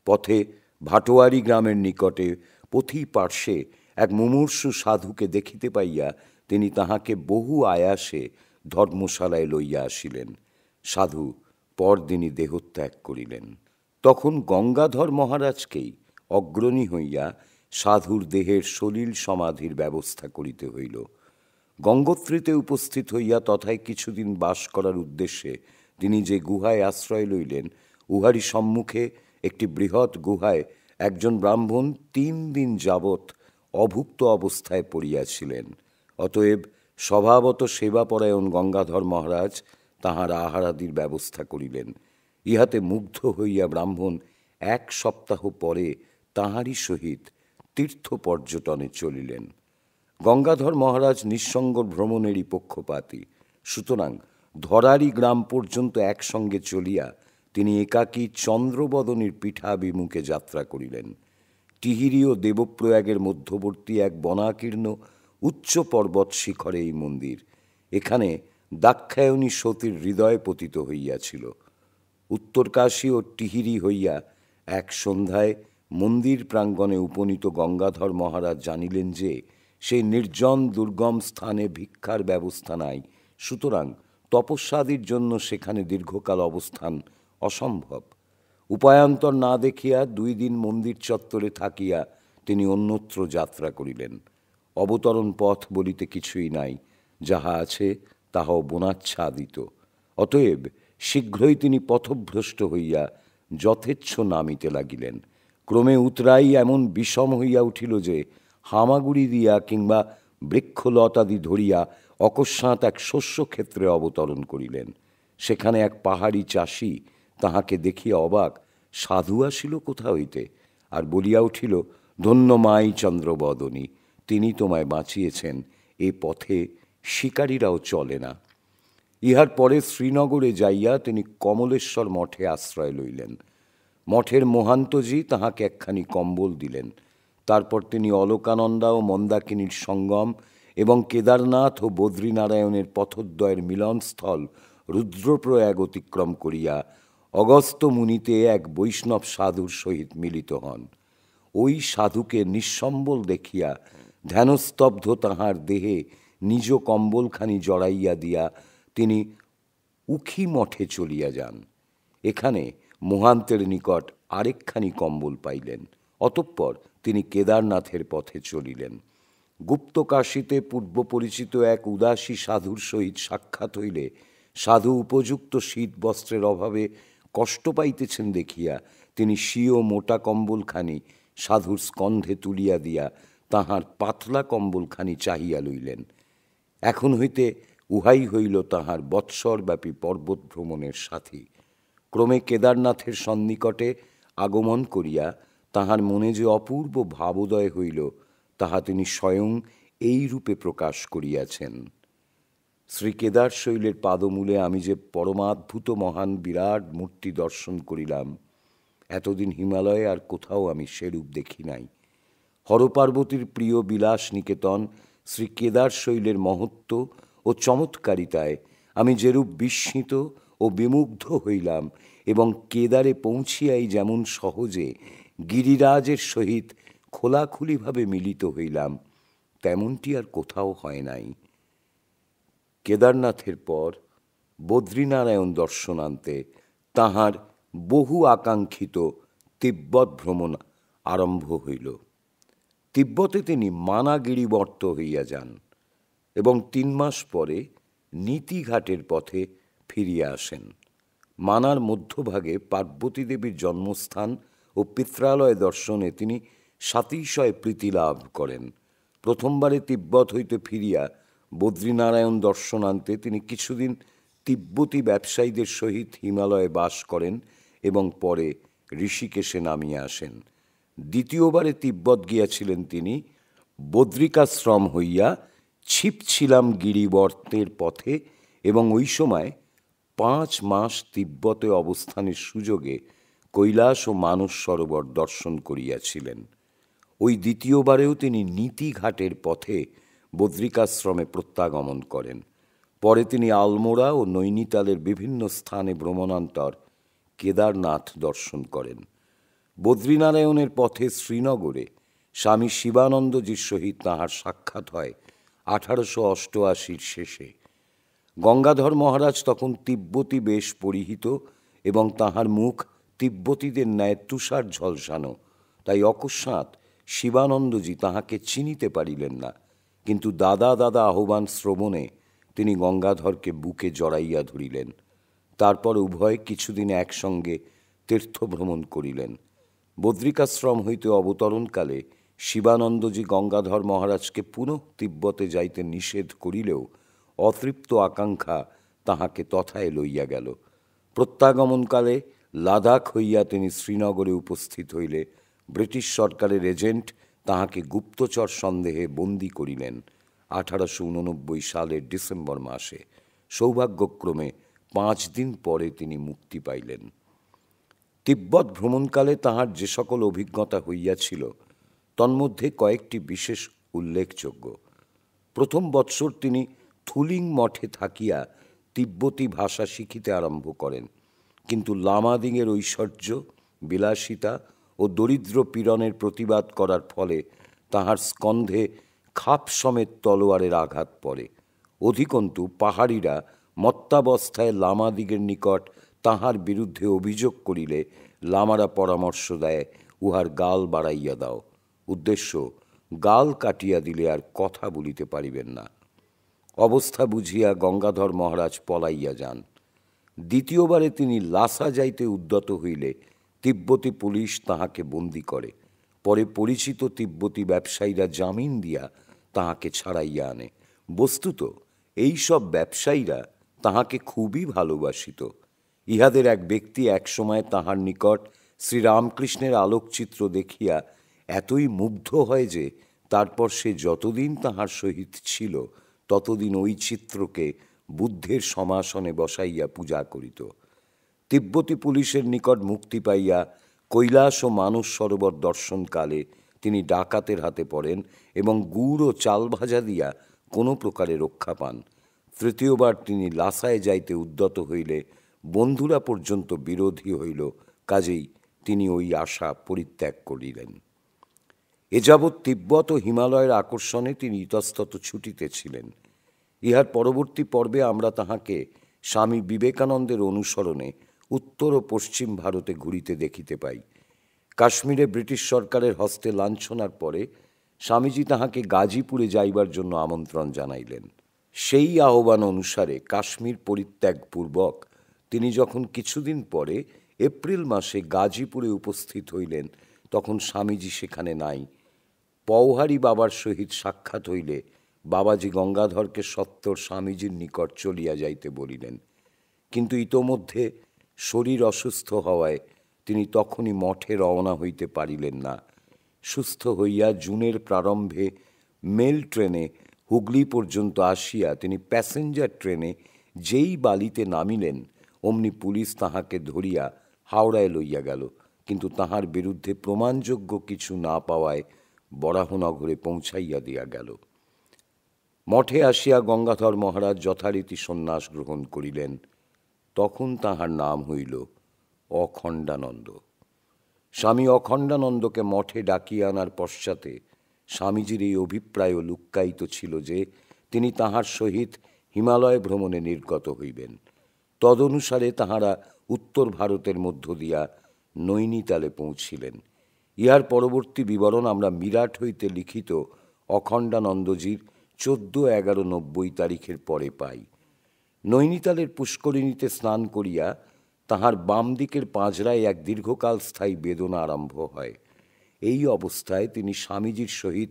পথে ভাটোয়ারি গ্রামের নিকটে পথি পার্শ্বে এক মুমূর্ষু সাধুকে দেখিতে পাইয়া তিনি তাহাকে বহু আয়াসে ধর্মশালায় লইয়া আসিলেন। সাধু পরদিনই দেহত্যাগ করিলেন। তখন গঙ্গাধর মহারাজকেই অগ্রণী হইয়া সাধুর দেহের সলিল সমাধির ব্যবস্থা করিতে হইল। গঙ্গোত্রীতে উপস্থিত হইয়া তথায় কিছুদিন বাস করার উদ্দেশ্যে তিনি যে গুহায় আশ্রয় লইলেন, উহারই সম্মুখে একটি বৃহৎ গুহায় একজন ব্রাহ্মণ 3 দিন যাবৎ অভুক্ত অবস্থায় পড়িয়াছিলেন। অতএব স্বভাবত সেবাপরায়ণ গঙ্গাধর মহারাজ তাহার আহারাদির ব্যবস্থা করিলেন। ইহাতে মুগ্ধ হইয়া ব্রাহ্মণ 1 সপ্তাহ পরে তাহারই সহিত তীর্থ পর্যটনে চলিলেন। গঙ্গাধর মহারাজ নিঃসঙ্গ ভ্রমণেরই পক্ষপাতী, সুতরাং ধরারি গ্রাম পর্যন্ত একসঙ্গে চলিয়া তিনি একাকী চন্দ্রবদনীর পীঠাভিমুখে যাত্রা করিলেন। টিহিরি ও দেবপ্রয়াগের মধ্যবর্তী এক বনাকীর্ণ উচ্চ পর্বত শিখরে এই মন্দির। এখানে দাক্ষায়ণী সতীর হৃদয় পতিত হইয়াছিল। উত্তরকাশী ও টিহিরি হইয়া এক সন্ধ্যায় মন্দির প্রাঙ্গণে উপনীত গঙ্গাধর মহারাজ জানিলেন যে সেই নির্জন দুর্গম স্থানে ভিক্ষার ব্যবস্থা নাই, সুতরাং তপস্যাদির জন্য সেখানে দীর্ঘকাল অবস্থান অসম্ভব। উপায়ান্তর না দেখিয়া 2 দিন মন্দির চত্বরে থাকিয়া তিনি অন্যত্র যাত্রা করিলেন। অবতরণ পথ বলিতে কিছুই নাই, যাহা আছে তাহাও বনাচ্ছাদিত। অতএব শীঘ্রই তিনি পথভ্রষ্ট হইয়া যথেচ্ছ নামিতে লাগিলেন। ক্রমে উতরাই এমন বিষম হইয়া উঠিল যে হামাগুড়ি দিয়া কিংবা বৃক্ষলতাদি ধরিয়া অকস্মাৎ এক শস্যক্ষেত্রে অবতরণ করিলেন। সেখানে এক পাহাড়ি চাষী তাহাকে দেখিয়া অবাক, সাধু আসিল কোথা হইতে, আর বলিয়া উঠিল, ধন্য মাই চন্দ্রবদনী, তিনি তোমায় বাঁচিয়েছেন, এ পথে শিকারীরাও চলে না। ইহার পরে শ্রীনগরে যাইয়া তিনি কমলেশ্বর মঠে আশ্রয় লইলেন। মঠের মহান্তজি তাহাকে একখানি কম্বল দিলেন। তারপর তিনি অলকানন্দা ও মন্দাকিনীর সঙ্গম এবং কেদারনাথ ও বদ্রীনারায়ণের পথদ্বয়ের মিলনস্থল রুদ্রপ্রয়াগ অতিক্রম করিয়া অগস্ত্য মুনিতে এক বৈষ্ণব সাধুর সহিত মিলিত হন। ওই সাধুকে নিঃসম্বল দেখিয়া ধ্যানস্তব্ধ তাহার দেহে নিজ কম্বলখানি জড়াইয়া দিয়া তিনি উখি মঠে চলিয়া যান। এখানে মহান্তের নিকট আরেকখানি কম্বল পাইলেন। অতঃপর তিনি কেদারনাথের পথে চলিলেন। গুপ্তকাশীতে পূর্ব পরিচিত এক উদাসী সাধুর সহিত সাক্ষাৎ হইলে সাধু উপযুক্ত শীত বস্ত্রের অভাবে কষ্ট পাইতেছেন দেখিয়া তিনি স্বীয় মোটা কম্বলখানি সাধুর স্কন্ধে তুলিয়া দিয়া তাহার পাতলা কম্বলখানি চাহিয়া লইলেন। এখন হইতে উহাই হইল তাহার বৎসরব্যাপী পর্বত ভ্রমণের সাথী। ক্রমে কেদারনাথের সন্নিকটে আগমন করিয়া তাহার মনে যে অপূর্ব ভাবোদয় হইল, তাহা তিনি স্বয়ং এই রূপে প্রকাশ করিয়াছেন। শ্রী কেদার শৈলের পাদমূলে আমি যে পরমাদ্ভুত মহান বিরাট মূর্তি দর্শন করিলাম, এতদিন হিমালয়ে আর কোথাও আমি সেরূপ দেখি নাই। হরপার্বতীর প্রিয় বিলাস নিকেতন শ্রী কেদার শৈলের মহত্ব ও চমৎকারিতায় আমি যেরূপ বিস্মিত ও বিমুগ্ধ হইলাম এবং কেদারে পৌঁছিয়াই যেমন সহজে গিরিরাজের সহিত খোলাখুলিভাবে মিলিত হইলাম, তেমনটি আর কোথাও হয় নাই। কেদারনাথের পর বদ্রীনারায়ণ দর্শনান্তে তাহার বহু আকাঙ্ক্ষিত তিব্বত ভ্রমণ আরম্ভ হইল। তিব্বতে তিনি মানাগিরিবর্ত হইয়া যান এবং 3 মাস পরে নীতিঘাটের পথে ফিরিয়া আসেন। মানার মধ্যভাগে পার্বতী দেবীর জন্মস্থান ও পিত্রালয় দর্শনে তিনি সাতিশয় প্রীতি লাভ করেন। প্রথমবারে তিব্বত হইতে ফিরিয়া বদ্রীনারায়ণ দর্শনান্তে তিনি কিছুদিন তিব্বতী ব্যবসায়ীদের সহিত হিমালয়ে বাস করেন এবং পরে ঋষিকেশে নামিয়া আসেন। দ্বিতীয়বারে তিব্বত গিয়াছিলেন তিনি বদ্রিকাশ্রম হইয়া ছিপছিলাম গিরিবর্তের পথে এবং ওই সময় 5 মাস তিব্বতে অবস্থানের সুযোগে কৈলাস ও মানস সরোবর দর্শন করিয়াছিলেন। ওই দ্বিতীয়বারেও তিনি নীতিঘাটের পথে বদ্রিকাশ্রমে প্রত্যাগমন করেন। পরে তিনি আলমোড়া ও নৈনিতালের বিভিন্ন স্থানে ভ্রমণান্তর কেদারনাথ দর্শন করেন। বদ্রীনারায়ণের পথে শ্রীনগরে স্বামী শিবানন্দজির সহিত তাঁহার সাক্ষাৎ হয় 1888 শেষে। গঙ্গাধর মহারাজ তখন তিব্বতী বেশ পরিহিত এবং তাঁহার মুখ তিব্বতীদের ন্যায় তুষার ঝলসানো, তাই অকস্মাৎ শিবানন্দজি তাহাকে চিনিতে পারিলেন না। কিন্তু দাদা দাদা আহ্বান শ্রবণে তিনি গঙ্গাধরকে বুকে জড়াইয়া ধরিলেন। তারপর উভয় কিছুদিন একসঙ্গে তীর্থভ্রমণ করিলেন। বদ্রিকাশ্রম হইতে অবতরণকালে শিবানন্দজি গঙ্গাধর মহারাজকে পুনঃ তিব্বতে যাইতে নিষেধ করিলেও অতৃপ্ত আকাঙ্ক্ষা তাহাকে তথায় লইয়া গেল। প্রত্যাগমনকালে লাদাখ হইয়া তিনি শ্রীনগরে উপস্থিত হইলে ব্রিটিশ সরকারের এজেন্ট তাহাকে গুপ্তচর সন্দেহে বন্দী করিলেন 1889 সালের ডিসেম্বর মাসে। সৌভাগ্যক্রমে 5 দিন পরে তিনি মুক্তি পাইলেন। তিব্বত ভ্রমণকালে তাহার যে সকল অভিজ্ঞতা হইয়াছিল, তন্মধ্যে কয়েকটি বিশেষ উল্লেখযোগ্য। প্রথম বৎসর তিনি থুলিং মঠে থাকিয়া তিব্বতী ভাষা শিখিতে আরম্ভ করেন, কিন্তু লামাদিংয়ের ঐশ্বর্য, বিলাসিতা ও দরিদ্র পীড়নের প্রতিবাদ করার ফলে তাহার স্কন্ধে খাপ সমেত তলোয়ারের আঘাত পড়ে। অধিকন্তু পাহাড়িরা মত্তাবস্থায় লামাদিগের নিকট তাহার বিরুদ্ধে অভিযোগ করিলে লামারা পরামর্শ দেয়, উহার গাল বাড়াইয়া দাও। উদ্দেশ্য, গাল কাটিয়া দিলে আর কথা বলিতে পারিবেন না। অবস্থা বুঝিয়া গঙ্গাধর মহারাজ পলাইয়া যান। দ্বিতীয়বারে তিনি লাসা যাইতে উদ্যত হইলে তিব্বতী পুলিশ তাহাকে বন্দী করে। পরে পরিচিত তিব্বতী ব্যবসায়ীরা জামিন দিয়া তাহাকে ছাড়াইয়া আনে। বস্তুত এই সব ব্যবসায়ীরা তাহাকে খুবই ভালোবাসিত। ইহাদের এক ব্যক্তি একসময় তাহার নিকট শ্রীরামকৃষ্ণের আলোকচিত্র দেখিয়া এতই মুগ্ধ হয় যে তারপর সে যতদিন তাহার সহিত ছিল ততদিন ওই চিত্রকে বুদ্ধের সমাসনে বসাইয়া পূজা করিত। তিব্বতী পুলিশের নিকট মুক্তি পাইয়া কৈলাস ও মানস সরোবর দর্শনকালে তিনি ডাকাতের হাতে পড়েন এবং গুড় ও চাল ভাজা দিয়া কোনো প্রকারে রক্ষা পান। তৃতীয়বার তিনি লাসায় যাইতে উদ্যত হইলে বন্ধুরা পর্যন্ত বিরোধী হইল, কাজেই তিনি ওই আশা পরিত্যাগ করিলেন। এ যাবৎ তিব্বত ও হিমালয়ের আকর্ষণে তিনি ইতস্তত ছুটিতেছিলেন। ইহার পরবর্তী পর্বে আমরা তাহাকে স্বামী বিবেকানন্দের অনুসরণে উত্তর ও পশ্চিম ভারতে ঘুরিতে দেখিতে পাই। কাশ্মীরে ব্রিটিশ সরকারের হস্তে লাঞ্ছনার পরে স্বামীজি তাহাকে গাজীপুরে যাইবার জন্য আমন্ত্রণ জানাইলেন। সেই আহ্বান অনুসারে কাশ্মীর পরিত্যাগপূর্বক তিনি যখন কিছুদিন পরে এপ্রিল মাসে গাজীপুরে উপস্থিত হইলেন, তখন স্বামীজি সেখানে নাই। পওহারী বাবার সহিত সাক্ষাৎ হইলে বাবাজি গঙ্গাধরকে সত্বর স্বামীজির নিকট চলিয়া যাইতে বলিলেন, কিন্তু ইতোমধ্যে শরীর অসুস্থ হওয়ায় তিনি তখনই মঠে রওনা হইতে পারিলেন না। সুস্থ হইয়া জুনের প্রারম্ভে মেল ট্রেনে হুগলি পর্যন্ত আসিয়া তিনি প্যাসেঞ্জার ট্রেনে যেই বালিতে নামিলেন, অমনি পুলিশ তাহাকে ধরিয়া হাওড়ায় লইয়া গেল, কিন্তু তাহার বিরুদ্ধে প্রমাণযোগ্য কিছু না পাওয়ায় বরাহনগরে পৌঁছাইয়া দিয়া গেল। মঠে আসিয়া গঙ্গাধর মহারাজ যথারীতি সন্ন্যাস গ্রহণ করিলেন। তখন তাহার নাম হইল অখণ্ডানন্দ। স্বামী অখণ্ডানন্দকে মঠে ডাকিয়া আনার পশ্চাতে স্বামীজির এই অভিপ্রায়ও লুক্কায়িত ছিল যে তিনি তাহার সহিত হিমালয় ভ্রমণে নির্গত হইবেন। তদনুসারে তাহারা উত্তর ভারতের মধ্য দিয়া নৈনিতালে পৌঁছিলেন। ইহার পরবর্তী বিবরণ আমরা মিরাট হইতে লিখিত অখণ্ডানন্দজির 14/11/90 তারিখের পরে পাই। নৈনিতালের পুষ্করিণীতে স্নান করিয়া তাহার বাম দিকের পাঁজরায় এক দীর্ঘকাল স্থায়ী বেদনা আরম্ভ হয়। এই অবস্থায় তিনি স্বামীজির সহিত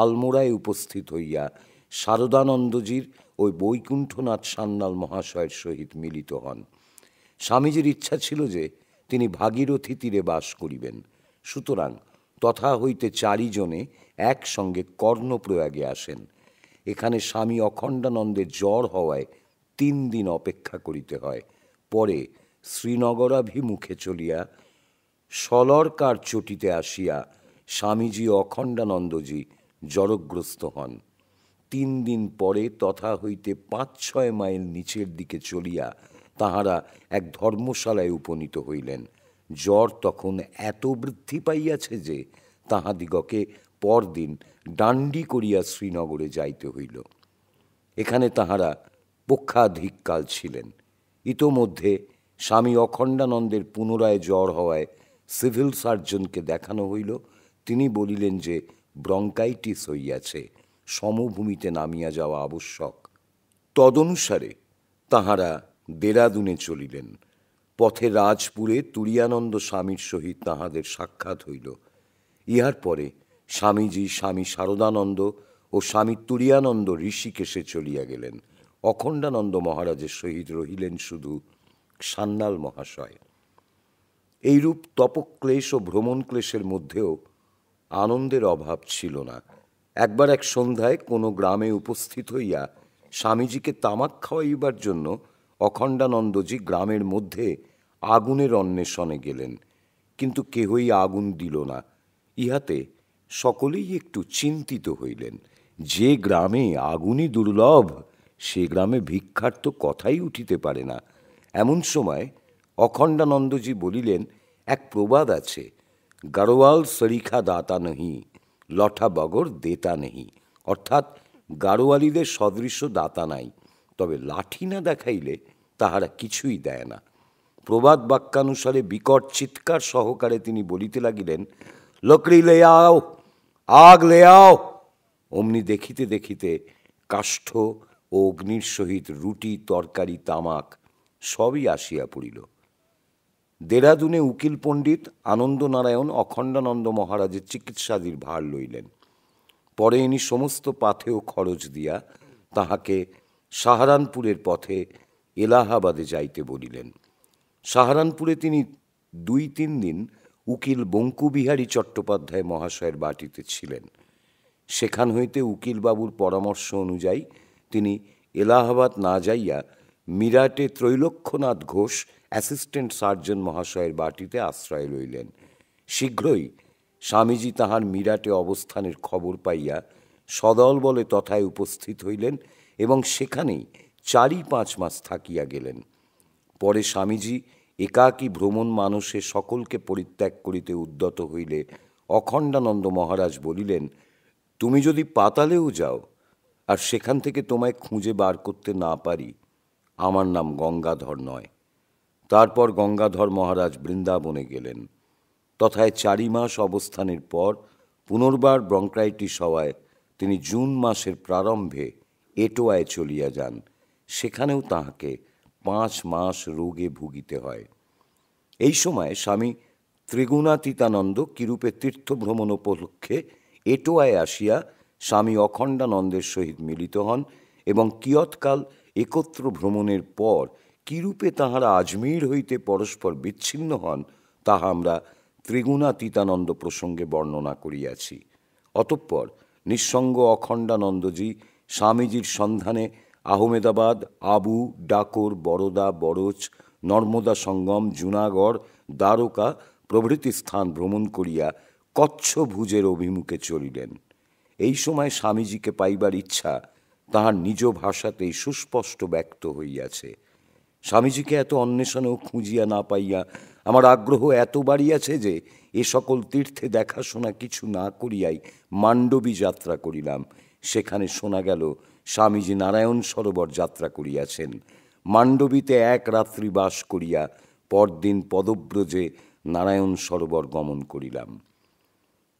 আলমোড়ায় উপস্থিত হইয়া শারদানন্দজির ওই বৈকুণ্ঠনাথ সান্যাল মহাশয়ের সহিত মিলিত হন। স্বামীজির ইচ্ছা ছিল যে তিনি ভাগীরথী তীরে বাস করিবেন, সুতরাং তথা হইতে 4 জনে একসঙ্গে কর্ণপ্রয়াগে আসেন। এখানে স্বামী অখণ্ডানন্দের জ্বর হওয়ায় 3 দিন অপেক্ষা করিতে হয়। পরে শ্রীনগরাভিমুখে চলিয়া সলরকার চটিতে আসিয়া স্বামীজি অখণ্ডানন্দজি জ্বরগ্রস্ত হন। 3 দিন পরে তথা হইতে 5-6 মাইল নিচের দিকে চলিয়া তাহারা এক ধর্মশালায় উপনীত হইলেন। জ্বর তখন এত বৃদ্ধি পাইয়াছে যে তাহাদিগকে পরদিন ডান্ডি করিয়া শ্রীনগরে যাইতে হইল। এখানে তাহারা পক্ষাধিককাল ছিলেন। ইতোমধ্যে স্বামী অখণ্ডানন্দের পুনরায় জ্বর হওয়ায় সিভিল সার্জনকে দেখানো হইল। তিনি বলিলেন যে ব্রঙ্কাইটিস হইয়াছে, সমভূমিতে নামিয়া যাওয়া আবশ্যক। তদনুসারে তাহারা দেরাদুনে চলিলেন। পথে রাজপুরে তুরীয়ানন্দ স্বামীর সহিত তাহাদের সাক্ষাৎ হইল। ইহার পরে স্বামীজি স্বামী শারদানন্দ ও স্বামী তুরীয়ানন্দ ঋষিকেশে চলিয়া গেলেন। অখণ্ডানন্দ মহারাজের সহিত রহিলেন শুধু সান্যাল মহাশয়। এইরূপ তপক্লেশ ও ভ্রমণক্লেশের মধ্যেও আনন্দের অভাব ছিল না। একবার এক সন্ধ্যায় কোনো গ্রামে উপস্থিত হইয়া স্বামীজিকে তামাক খাওয়াইবার জন্য অখণ্ডানন্দজি গ্রামের মধ্যে আগুনের অন্বেষণে গেলেন, কিন্তু কেহই আগুন দিল না। ইহাতে সকলেই একটু চিন্তিত হইলেন। যে গ্রামে আগুনই দুর্লভ, সে গ্রামে ভিক্ষার তো কথাই উঠিতে পারে না। এমন সময় অখণ্ডানন্দজি বলিলেন, এক প্রবাদ আছে, গাড়োয়াল সরিখা দাতা নহি, লঠা বগর দেতা নেহি। অর্থাৎ গাড়োয়ালিদের সদৃশ্য দাতা নাই, তবে লাঠি না দেখাইলে তাহারা কিছুই দেয় না। প্রবাদ বাক্যানুসারে বিকট চিৎকার সহকারে তিনি বলিতে লাগিলেন, লকড়ি লে আও, আগ লে আও। অমনি দেখিতে দেখিতে কাষ্ঠ ও অগ্নির সহিত রুটি, তরকারি, তামাক সবই আসিয়া পড়িল। দেরাদুনে উকিল পণ্ডিত আনন্দনারায়ণ অখণ্ডানন্দ মহারাজের চিকিৎসাদির ভার লইলেন। পরে ইনি সমস্ত পাথেয় খরচ দিয়া তাহাকে সাহারানপুরের পথে এলাহাবাদে যাইতে বলিলেন। সাহারানপুরে তিনি 2-3 দিন উকিল বঙ্কুবিহারী চট্টোপাধ্যায় মহাশয়ের বাটিতে ছিলেন। সেখান হইতে উকিলবাবুর পরামর্শ অনুযায়ী তিনি এলাহাবাদ না যাইয়া মিরাটে ত্রৈলোক্যনাথ ঘোষ অ্যাসিস্ট্যান্ট সার্জন মহাশয়ের বাটিতে আশ্রয় লইলেন। শীঘ্রই স্বামীজি তাহার মিরাটে অবস্থানের খবর পাইয়া সদল বলে তথায় উপস্থিত হইলেন এবং সেখানেই 4-5 মাস থাকিয়া গেলেন। পরে স্বামীজি একাকী ভ্রমণ মানসে সকলকে পরিত্যাগ করিতে উদ্যত হইলে অখণ্ডানন্দ মহারাজ বলিলেন, তুমি যদি পাতালেও যাও আর সেখান থেকে তোমায় খুঁজে বার করতে না পারি, আমার নাম গঙ্গাধর নয়। তারপর গঙ্গাধর মহারাজ বৃন্দাবনে গেলেন। তথায় 4 মাস অবস্থানের পর পুনর্বার ব্রঙ্কাইটিস হওয়ায় তিনি জুন মাসের প্রারম্ভে এটোয়ায় চলিয়া যান। সেখানেও তাহাকে 5 মাস রোগে ভুগিতে হয়। এই সময় স্বামী ত্রিগুণাতীতানন্দ কিরূপে তীর্থভ্রমণ উপলক্ষে এটোয়ায় আসিয়া স্বামী অখণ্ডানন্দের সহিত মিলিত হন এবং কিয়ৎকাল একত্র ভ্রমণের পর কিরূপে তাহারা আজমির হইতে পরস্পর বিচ্ছিন্ন হন, তাহা আমরা ত্রিগুণাতীতানন্দ প্রসঙ্গে বর্ণনা করিয়াছি। অতঃপর নিঃসঙ্গ অখণ্ডানন্দজি স্বামীজির সন্ধানে আহমেদাবাদ, আবু, ডাকর, বরোদা, বরোচ, নর্মদা সঙ্গম, জুনাগড়, দ্বারকা প্রভৃতি স্থান ভ্রমণ করিয়া কচ্ছভুজের অভিমুখে চলিলেন। এই সময় স্বামীজিকে পাইবার ইচ্ছা তাহার নিজ ভাষাতেই সুস্পষ্ট ব্যক্ত হইয়াছে। স্বামীজিকে এত অন্বেষণেও খুঁজিয়া না পাইয়া আমার আগ্রহ এত বাড়িয়াছে যে এ সকল তীর্থে দেখাশোনা কিছু না করিয়াই মান্ডবী যাত্রা করিলাম। সেখানে শোনা গেল স্বামীজি নারায়ণ সরোবর যাত্রা করিয়াছেন। মান্ডবীতে 1 রাত্রি বাস করিয়া পরদিন পদব্রজে নারায়ণ সরোবর গমন করিলাম।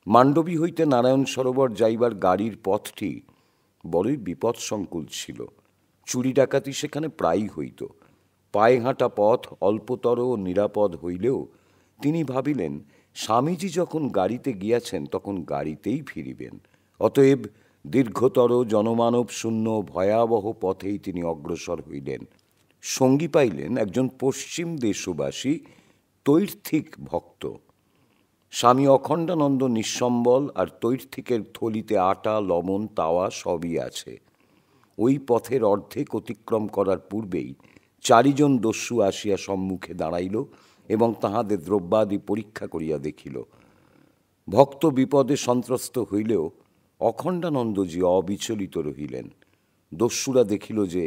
মান্ডবী হইতে নারায়ণ সরোবর যাইবার গাড়ির পথটি বড়ই বিপদসংকুল ছিল। চুরি ডাকাতি সেখানে প্রায়ই হইত। পায়ে হাঁটা পথ অল্পতর ও নিরাপদ হইলেও তিনি ভাবিলেন, স্বামীজি যখন গাড়িতে গিয়াছেন তখন গাড়িতেই ফিরিবেন। অতএব দীর্ঘতর জনমানব শূন্য ভয়াবহ পথেই তিনি অগ্রসর হইলেন। সঙ্গী পাইলেন একজন পশ্চিম দেশবাসী তৈর্থিক ভক্ত। স্বামী অখণ্ডানন্দ নিঃসম্বল, আর তৈর্থিকের থলিতে আটা, লবণ, তাওয়া সবই আছে। ওই পথের অর্ধেক অতিক্রম করার পূর্বেই 4 জন দস্যু আসিয়া সম্মুখে দাঁড়াইল এবং তাহাদের দ্রব্যাদি পরীক্ষা করিয়া দেখিল। ভক্ত বিপদে সন্ত্রস্ত হইলেও অখণ্ডানন্দজি অবিচলিত রহিলেন। দস্যুরা দেখিল যে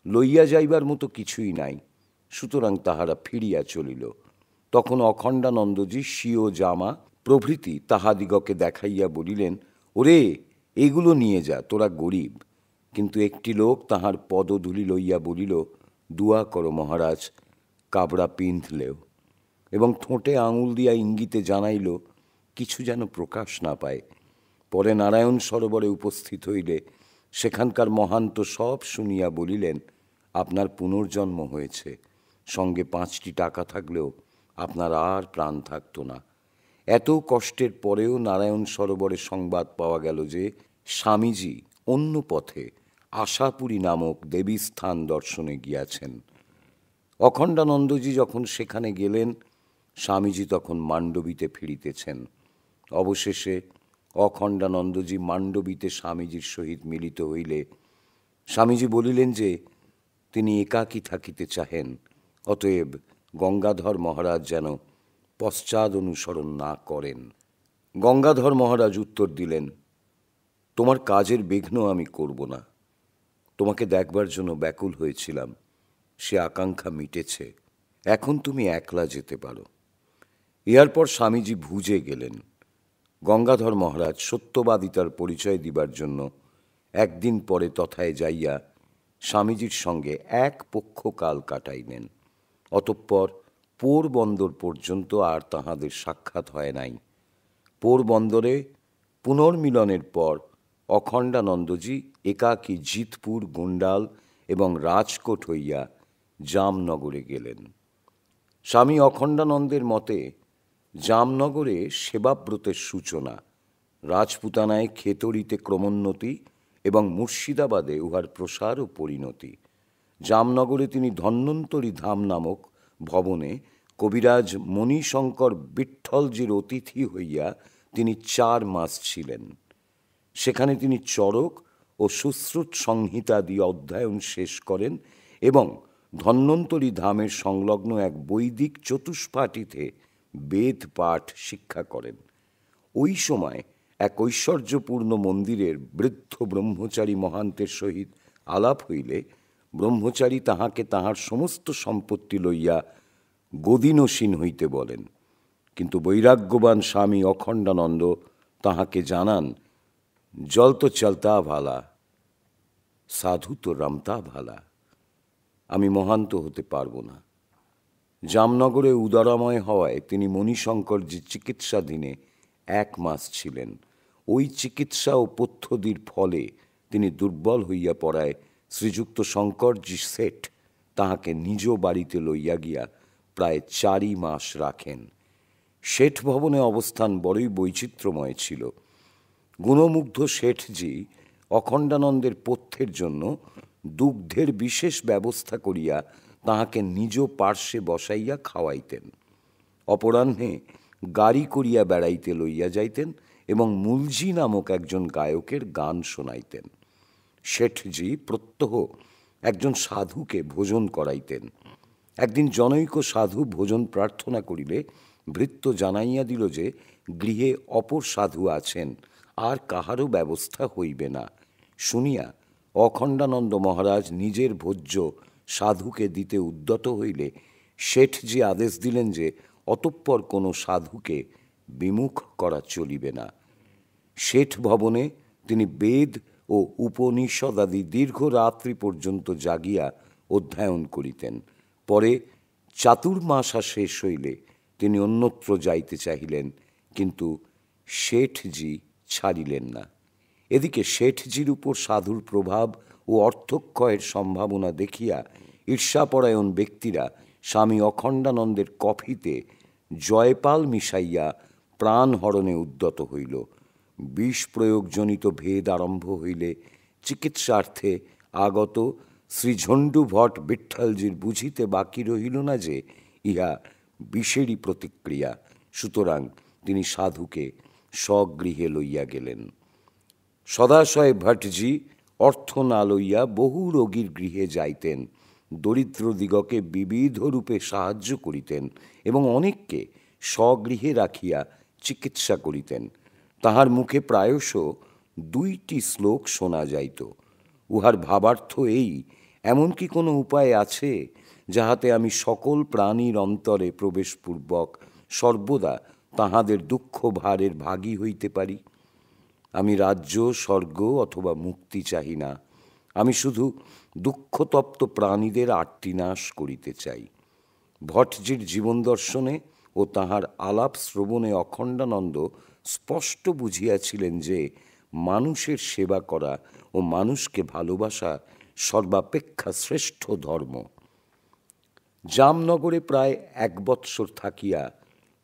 লইয়া যাইবার মতো কিছুই নাই, সুতরাং তাহারা ফিরিয়া চলিল। তখন অখণ্ডানন্দজি স্বীয় জামা প্রভৃতি তাহাদিগকে দেখাইয়া বলিলেন, ওরে, এগুলো নিয়ে যা, তোরা গরিব। কিন্তু একটি লোক তাহার পদধূলি লইয়া বলিল, দুয়া করো মহারাজ, কাবড়া পিঁধলেও, এবং ঠোঁটে আঙুল দিয়া ইঙ্গিতে জানাইল কিছু যেন প্রকাশ না পায়। পরে নারায়ণ সরোবরে উপস্থিত হইলে সেখানকার মহান্ত সব শুনিয়া বলিলেন, আপনার পুনর্জন্ম হয়েছে। সঙ্গে 5টি টাকা থাকলেও আপনার আর প্রাণ থাকত না। এত কষ্টের পরেও নারায়ণ সরোবরে সংবাদ পাওয়া গেল যে স্বামীজি অন্য পথে আশাপুরী নামক দেবী স্থান দর্শনে গিয়াছেন। অখণ্ডানন্দজি যখন সেখানে গেলেন, স্বামীজি তখন মান্ডবীতে ফিরিতেছেন। অবশেষে অখণ্ডানন্দজি মান্ডবীতে স্বামীজির সহিত মিলিত হইলে স্বামীজি বলিলেন যে তিনি একাকী থাকিতে চাহেন, অতএব গঙ্গাধর মহারাজ যেন পশ্চাৎ অনুসরণ না করেন। গঙ্গাধর মহারাজ উত্তর দিলেন, তোমার কাজের বিঘ্ন আমি করব না। তোমাকে দেখবার জন্য ব্যাকুল হয়েছিলাম, সে আকাঙ্ক্ষা মিটেছে। এখন তুমি একলা যেতে পারো। ইহার পর স্বামীজি ভুজে গেলেন। গঙ্গাধর মহারাজ সত্যবাদিতার পরিচয় দিবার জন্য একদিন পরে তথায় যাইয়া স্বামীজির সঙ্গে 1 পক্ষকাল কাটাইলেন। অতঃপর পোরবন্দর পর্যন্ত আর তাহাদের সাক্ষাৎ হয় নাই। পোরবন্দরে পুনর্মিলনের পর অখণ্ডানন্দজি একাকী জিতপুর, গোন্ডাল এবং রাজকোট হইয়া জামনগরে গেলেন। স্বামী অখণ্ডানন্দের মতে জামনগরে সেবাব্রতের সূচনা, রাজপুতানায় খেতড়িতে ক্রমোন্নতি এবং মুর্শিদাবাদে উহার প্রসার ও পরিণতি। জামনগরে তিনি ধন্বন্তরী ধাম নামক ভবনে কবিরাজ মণিশঙ্কর বিঠ্ঠলজির অতিথি হইয়া তিনি 4 মাস ছিলেন। সেখানে তিনি চরক ও সুশ্রুত সংহিতাদি অধ্যয়ন শেষ করেন এবং ধন্বন্তরী ধামের সংলগ্ন এক বৈদিক চতুষ্পাটিতে বেদ পাঠ শিক্ষা করেন। ওই সময় এক ঐশ্বর্যপূর্ণ মন্দিরের বৃদ্ধ ব্রহ্মচারী মহান্তের সহিত আলাপ হইলে ব্রহ্মচারী তাহাকে তাহার সমস্ত সম্পত্তি লইয়া গদিনসীন হইতে বলেন, কিন্তু বৈরাগ্যবান স্বামী অখণ্ডানন্দ তাহাকে জানান, জল তো চলতা ভালা, সাধু তো রমতা ভালা, আমি মহান্ত হতে পারব না। জামনগরে উদারময় হওয়ায় তিনি মণিশঙ্করজি চিকিৎসাধীনে 1 মাস ছিলেন। ওই চিকিৎসা ও পথ্যদির ফলে তিনি দুর্বল হইয়া পড়ায় শ্রীযুক্ত শঙ্করজি শেঠ তাহাকে নিজ বাড়িতে লইয়া গিয়া প্রায় 4 মাস রাখেন। শেঠ ভবনে অবস্থান বড়ই বৈচিত্র্যময় ছিল। গুণমুগ্ধ শেঠজি অখণ্ডানন্দের পথ্যের জন্য দুগ্ধের বিশেষ ব্যবস্থা করিয়া তাহাকে নিজ পার্শ্বে বসাইয়া খাওয়াইতেন। অপরাহ্নে গাড়ি করিয়া বেড়াইতে লইয়া যাইতেন এবং মুলজি নামক একজন গায়কের গান শোনাইতেন। শেঠজি প্রত্যহ একজন সাধুকে ভোজন করাইতেন। একদিন জনৈক সাধু ভোজন প্রার্থনা করিলে ভৃত্য জানাইয়া দিল যে গৃহে অপর সাধু আছেন, আর কাহারও ব্যবস্থা হইবে না। শুনিয়া অখণ্ডানন্দ মহারাজ নিজের ভোজ্য সাধুকে দিতে উদ্যত হইলে শেঠজি আদেশ দিলেন যে অতঃপর কোনো সাধুকে বিমুখ করা চলিবে না। শেঠ ভবনে তিনি বেদ ও উপনিষদাদি দীর্ঘ রাত্রি পর্যন্ত জাগিয়া অধ্যয়ন করিতেন। পরে চাতুর্মাসা শেষ হইলে তিনি অন্যত্র যাইতে চাহিলেন, কিন্তু শেঠজি ছাড়িলেন না। এদিকে শেঠজির উপর সাধুর প্রভাব ও অর্থক্ষয়ের সম্ভাবনা দেখিয়া ঈর্ষাপরায়ণ ব্যক্তিরা স্বামী অখণ্ডানন্দের কফিতে জয়পাল মিশাইয়া প্রাণহরণে উদ্যত হইল। বিষ প্রয়োগজনিত ভেদ আরম্ভ হইলে চিকিৎসার্থে আগত শ্রীঝণ্ডু ভট্ট বিঠ্ঠলজির বুঝিতে বাকি রহিল না যে ইহা বিষেরই প্রতিক্রিয়া। সুতরাং তিনি সাধুকে স্বগৃহে লইয়া গেলেন। সদাশয় ভট্টজি অর্থ না লইয়া বহু রোগীর গৃহে যাইতেন, দরিদ্রদিগকে বিবিধ রূপে সাহায্য করিতেন এবং অনেককে স্বগৃহে রাখিয়া চিকিৎসা করিতেন। তাহার মুখে প্রায়শ 2টি শ্লোক শোনা যাইত। উহার ভাবার্থ এই, এমন কি কোনো উপায় আছে যাহাতে আমি সকল প্রাণীর অন্তরে প্রবেশপূর্বক সর্বদা তাহাদের দুঃখ ভারের ভাগী হইতে পারি? আমি রাজ্য, স্বর্গ অথবা মুক্তি চাহি না, আমি শুধু দুঃখতপ্ত প্রাণীদের আর্তিনাশ করিতে চাই। ভট্টজির জীবন দর্শনে ও তাহার আলাপ শ্রবণে অখণ্ডানন্দ স্পষ্ট বুঝিয়াছিলেন যে মানুষের সেবা করা ও মানুষকে ভালোবাসা সর্বাপেক্ষা শ্রেষ্ঠ ধর্ম। জামনগরে প্রায় 1 বৎসর থাকিয়া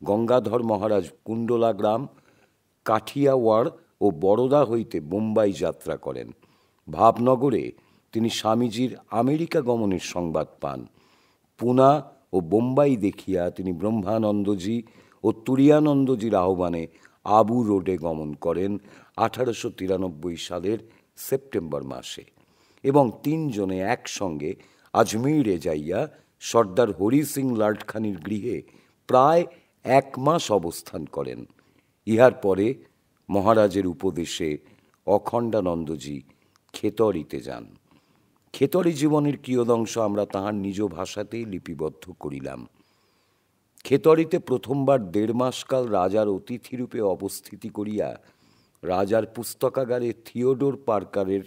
গঙ্গাধর মহারাজ কুণ্ডলা গ্রাম, কাঠিয়াওয়াড় ও বরোদা হইতে বোম্বাই যাত্রা করেন। ভাবনগরে তিনি স্বামীজির আমেরিকা গমনের সংবাদ পান। পুনা ও বোম্বাই দেখিয়া তিনি ব্রহ্মানন্দজি ও তুরীয়ানন্দজির আহ্বানে আবু রোডে গমন করেন 1893 সালের সেপ্টেম্বর মাসে এবং 3 জনে একসঙ্গে আজমিরে যাইয়া সর্দার হরি সিং লাডখানির গৃহে প্রায় 1 মাস অবস্থান করেন। ইহার পরে মহারাজের উপদেশে অখণ্ডানন্দজি খেতড়িতে যান। খেতড়ি জীবনের কিয়দংশ আমরা তাহার নিজ ভাষাতেই লিপিবদ্ধ করিলাম। খেতড়িতে প্রথমবার 1.5 মাসকাল রাজার অতিথিরূপে অবস্থিতি করিয়া রাজার পুস্তকাগারে থিওডোর পার্কারের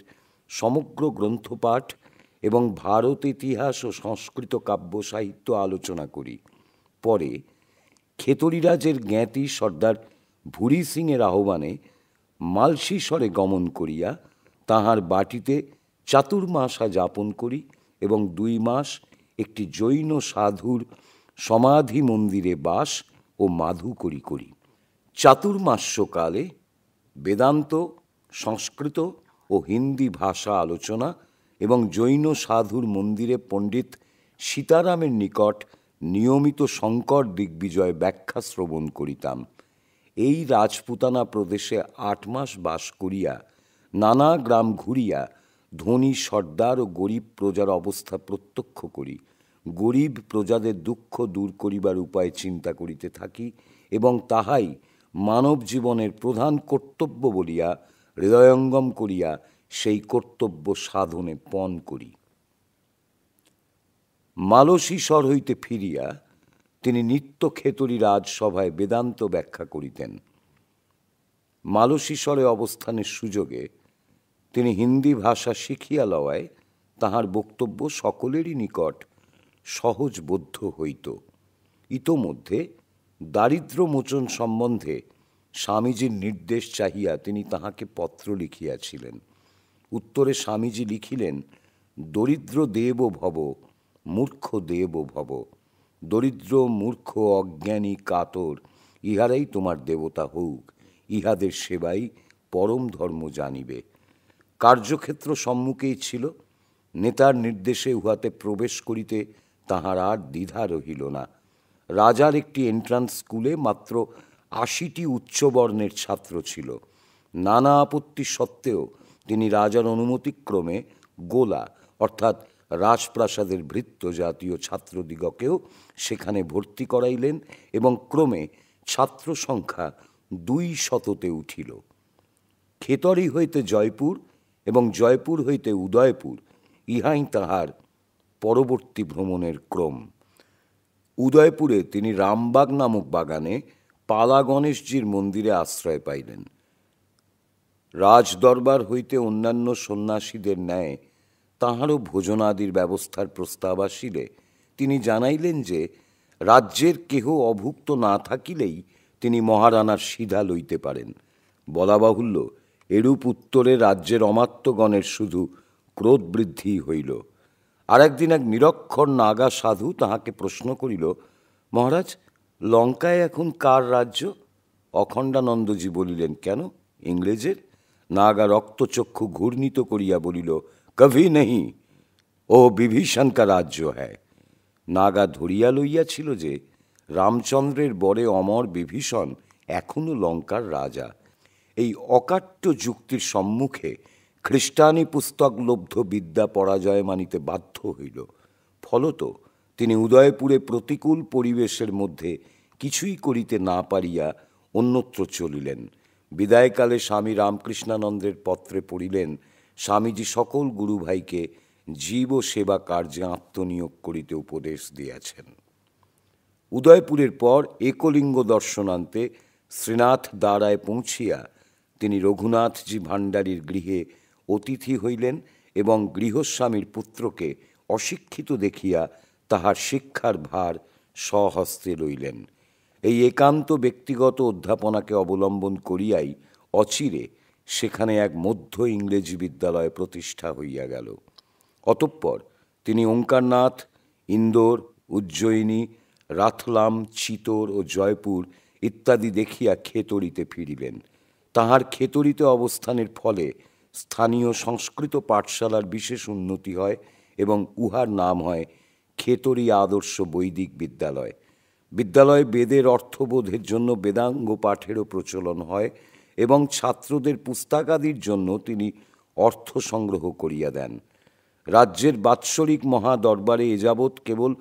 সমগ্র গ্রন্থপাঠ এবং ভারত ইতিহাস ও সংস্কৃত কাব্য সাহিত্য আলোচনা করি। পরে খেতড়িরাজের জ্ঞাতি সর্দার ভুরি সিংয়ের আহ্বানে মালশিসরে গমন করিয়া তাহার বাটিতে চাতুর্মাসা যাপন করি এবং 2 মাস একটি জৈন সাধুর সমাধি মন্দিরে বাস ও মাধুকরী করি। চাতুর্মাস্যকালে বেদান্ত, সংস্কৃত ও হিন্দি ভাষা আলোচনা এবং জৈন সাধুর মন্দিরে পণ্ডিত সীতারামের নিকট নিয়মিত শঙ্কর দিগ্বিজয় ব্যাখ্যা শ্রবণ করিতাম। এই রাজপুতানা প্রদেশে 8 মাস বাস করিয়া নানা গ্রাম ঘুরিয়া ধনী সর্দার ও গরিব প্রজার অবস্থা প্রত্যক্ষ করি। গরিব প্রজাদের দুঃখ দূর করিবার উপায় চিন্তা করিতে থাকি এবং তাহাই মানব জীবনের প্রধান কর্তব্য বলিয়া হৃদয়ঙ্গম করিয়া সেই কর্তব্য সাধনে পণ করি। মালসীশ্বর হইতে ফিরিয়া তিনি নিত্য খেতড়ি রাজসভায় বেদান্ত ব্যাখ্যা করিতেন। মালসীশ্বরে অবস্থানের সুযোগে তিনি হিন্দি ভাষা শিখিয়া লওয়ায় তাহার বক্তব্য সকলেরই নিকট সহজবোধ্য হইত। ইতোমধ্যে দারিদ্র মোচন সম্বন্ধে স্বামীজির নির্দেশ চাহিয়া তিনি তাহাকে পত্র লিখিয়াছিলেন। উত্তরে স্বামীজি লিখিলেন, দরিদ্র দেব ভব, মূর্খ দেব ভব। দরিদ্র, মূর্খ, অজ্ঞানী, কাতর ইহারাই তোমার দেবতা হউক, ইহাদের সেবাই পরম ধর্ম জানিবে। কার্যক্ষেত্র সম্মুখেই ছিল, নেতার নির্দেশে উহাতে প্রবেশ করিতে তাহার আর দ্বিধা রহিল না। রাজার একটি এন্ট্রান্স স্কুলে মাত্র 80টি উচ্চবর্ণের ছাত্র ছিল। নানা আপত্তি সত্ত্বেও তিনি রাজার অনুমতিক্রমে গোলা অর্থাৎ রাজপ্রাসাদের ভৃত্য জাতীয় ছাত্রদিগকেও সেখানে ভর্তি করাইলেন এবং ক্রমে ছাত্র সংখ্যা 200তে উঠিল। খেতড়ি হইতে জয়পুর এবং জয়পুর হইতে উদয়পুর ইহাই তাহার পরবর্তী ভ্রমণের ক্রম। উদয়পুরে তিনি রামবাগ নামক বাগানে পালা গণেশজির মন্দিরে আশ্রয় পাইলেন। রাজদরবার হইতে অন্যান্য সন্ন্যাসীদের ন্যায় তাহারও ভোজনাদির ব্যবস্থার প্রস্তাব আসিলে তিনি জানাইলেন যে রাজ্যের কেহ অভুক্ত না থাকিলেই তিনি মহারানার সিধা লইতে পারেন। বলা বাহুল্য, এরূপ উত্তরে রাজ্যের অমাত্যগণের শুধু ক্রোধ বৃদ্ধি হইল। আর একদিন এক নিরক্ষর নাগা সাধু তাহাকে প্রশ্ন করিল, মহারাজ, লঙ্কায় এখন কার রাজ্য? অখণ্ডানন্দজি বলিলেন, কেন, ইংরেজের? নাগা রক্তচক্ষু ঘূর্ণিত করিয়া বলিল, কভি নেহি, ও বিভীষণ কা রাজ্য হ্যায়। নাগা ধরিয়া লইয়াছিল যে রামচন্দ্রের বরে অমর বিভীষণ এখনো লঙ্কার রাজা। এই অকাট্য যুক্তির সম্মুখে খ্রিস্টানি পুস্তকলব্ধ বিদ্যা পরাজয় মানিতে বাধ্য হইল। ফলত তিনি উদয়পুরে প্রতিকূল পরিবেশের মধ্যে কিছুই করিতে না পারিয়া অন্যত্র চলিলেন। বিদায়কালে স্বামী রামকৃষ্ণানন্দের পত্রে পড়িলেন, স্বামীজি সকল গুরুভাইকে জীব সেবা কার্যে আত্মনিয়োগ করিতে উপদেশ দিয়াছেন। উদয়পুরের পর একলিঙ্গ দর্শনান্তে শ্রীনাথ দ্বারায় পৌঁছিয়া তিনি রঘুনাথজি ভাণ্ডারীর গৃহে অতিথি হইলেন এবং গৃহস্বামীর পুত্রকে অশিক্ষিত দেখিয়া তাহার শিক্ষার ভার স্বহস্তে লইলেন। এই একান্ত ব্যক্তিগত অধ্যাপনাকে অবলম্বন করিয়াই অচিরে সেখানে এক মধ্য ইংরেজি বিদ্যালয় প্রতিষ্ঠা হইয়া গেল। অতঃপর তিনি ওঙ্কারনাথ, ইন্দোর, উজ্জয়িনী, রাথলাম, চিতোর ও জয়পুর ইত্যাদি দেখিয়া খেতড়িতে ফিরিলেন। তাহার খেতড়িতে অবস্থানের ফলে স্থানীয় সংস্কৃত পাঠশালার বিশেষ উন্নতি হয় এবং উহার নাম হয় খেতড়ি আদর্শ বৈদিক বিদ্যালয়। বিদ্যালয়ে বেদের অর্থবোধের জন্য বেদাঙ্গ পাঠেরও প্রচলন হয় এবং ছাত্রদের পুস্তকাদির জন্য তিনি অর্থ সংগ্রহ করিয়া দেন। রাজ্যের বাৎসরিক মহাদরবারে এযাবৎ কেবল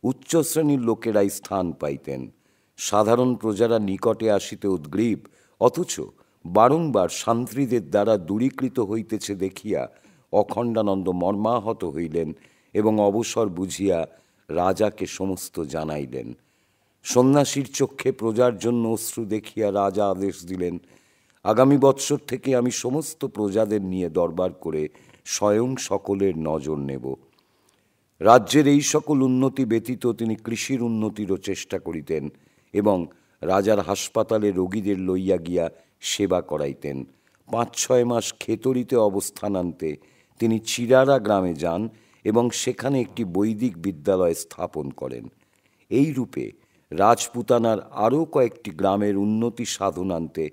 উচ্চশ্রেণীর লোকেরাই স্থান পাইতেন। সাধারণ প্রজারা নিকটে আসিতে উদ্গ্রীব, অথচ বারংবার শান্ত্রীদের দ্বারা দূরীকৃত হইতেছে দেখিয়া অখণ্ডানন্দ মর্মাহত হইলেন এবং অবসর বুঝিয়া রাজাকে সমস্ত জানাইলেন। সন্ন্যাসীর চক্ষে প্রজার জন্য অশ্রু দেখিয়া রাজা আদেশ দিলেন, আগামী বৎসর থেকে আমি সমস্ত প্রজাদের নিয়ে দরবার করে স্বয়ং সকলের নজর নেব। রাজ্যের এই সকল উন্নতি ব্যতীত তিনি কৃষির উন্নতিরও চেষ্টা করিতেন এবং রাজার হাসপাতালে রোগীদের লইয়া গিয়া সেবা করাইতেন। 5-6 মাস খেতড়িতে অবস্থানান্তে তিনি চিরারা গ্রামে যান এবং সেখানে একটি বৈদিক বিদ্যালয় স্থাপন করেন। এই রূপে রাজপুতানার আরও কয়েকটি গ্রামের উন্নতি সাধনান্তে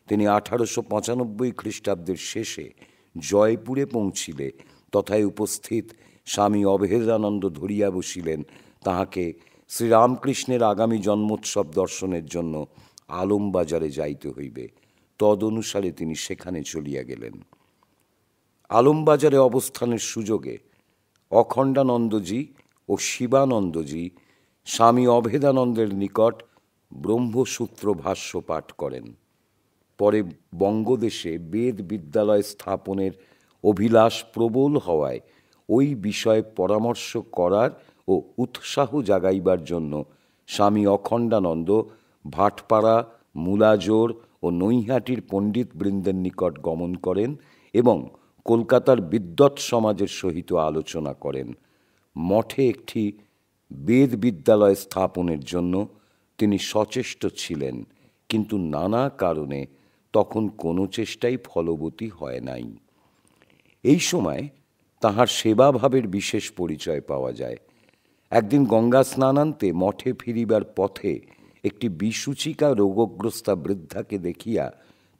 তিনি 1895 খ্রিস্টাব্দের শেষে জয়পুরে পৌঁছিলে তথায় উপস্থিত স্বামী অভেদানন্দ ধরিয়া বসিলেন তাহাকে শ্রীরামকৃষ্ণের আগামী জন্মোৎসব দর্শনের জন্য আলমবাজারে যাইতে হইবে। তদনুসারে তিনি সেখানে চলিয়া গেলেন। আলমবাজারে অবস্থানের সুযোগে অখণ্ডানন্দজি ও শিবানন্দজি স্বামী অভেদানন্দের নিকট ব্রহ্মসূত্র ভাষ্য পাঠ করেন। পরে বঙ্গদেশে বেদ বিদ্যালয় স্থাপনের অভিলাষ প্রবল হওয়ায় ওই বিষয়ে পরামর্শ করার ও উৎসাহ জাগাইবার জন্য স্বামী অখণ্ডানন্দ ভাটপাড়া, মুলাজোর ও নৈহাটির পণ্ডিতবৃন্দের নিকট গমন করেন এবং কলকাতার বিদ্বৎ সমাজের সহিত আলোচনা করেন। মঠে একটি বেদ বিদ্যালয় স্থাপনের জন্য তিনি সচেষ্ট ছিলেন, কিন্তু নানা কারণে তখন কোনো চেষ্টাই ফলবতী হয় নাই। এই সময় তাহার সেবাভাবের বিশেষ পরিচয় পাওয়া যায়। একদিন গঙ্গা স্নানান্তে মঠে ফিরিবার পথে একটি বিসূচিকা রোগগ্রস্তা বৃদ্ধাকে দেখিয়া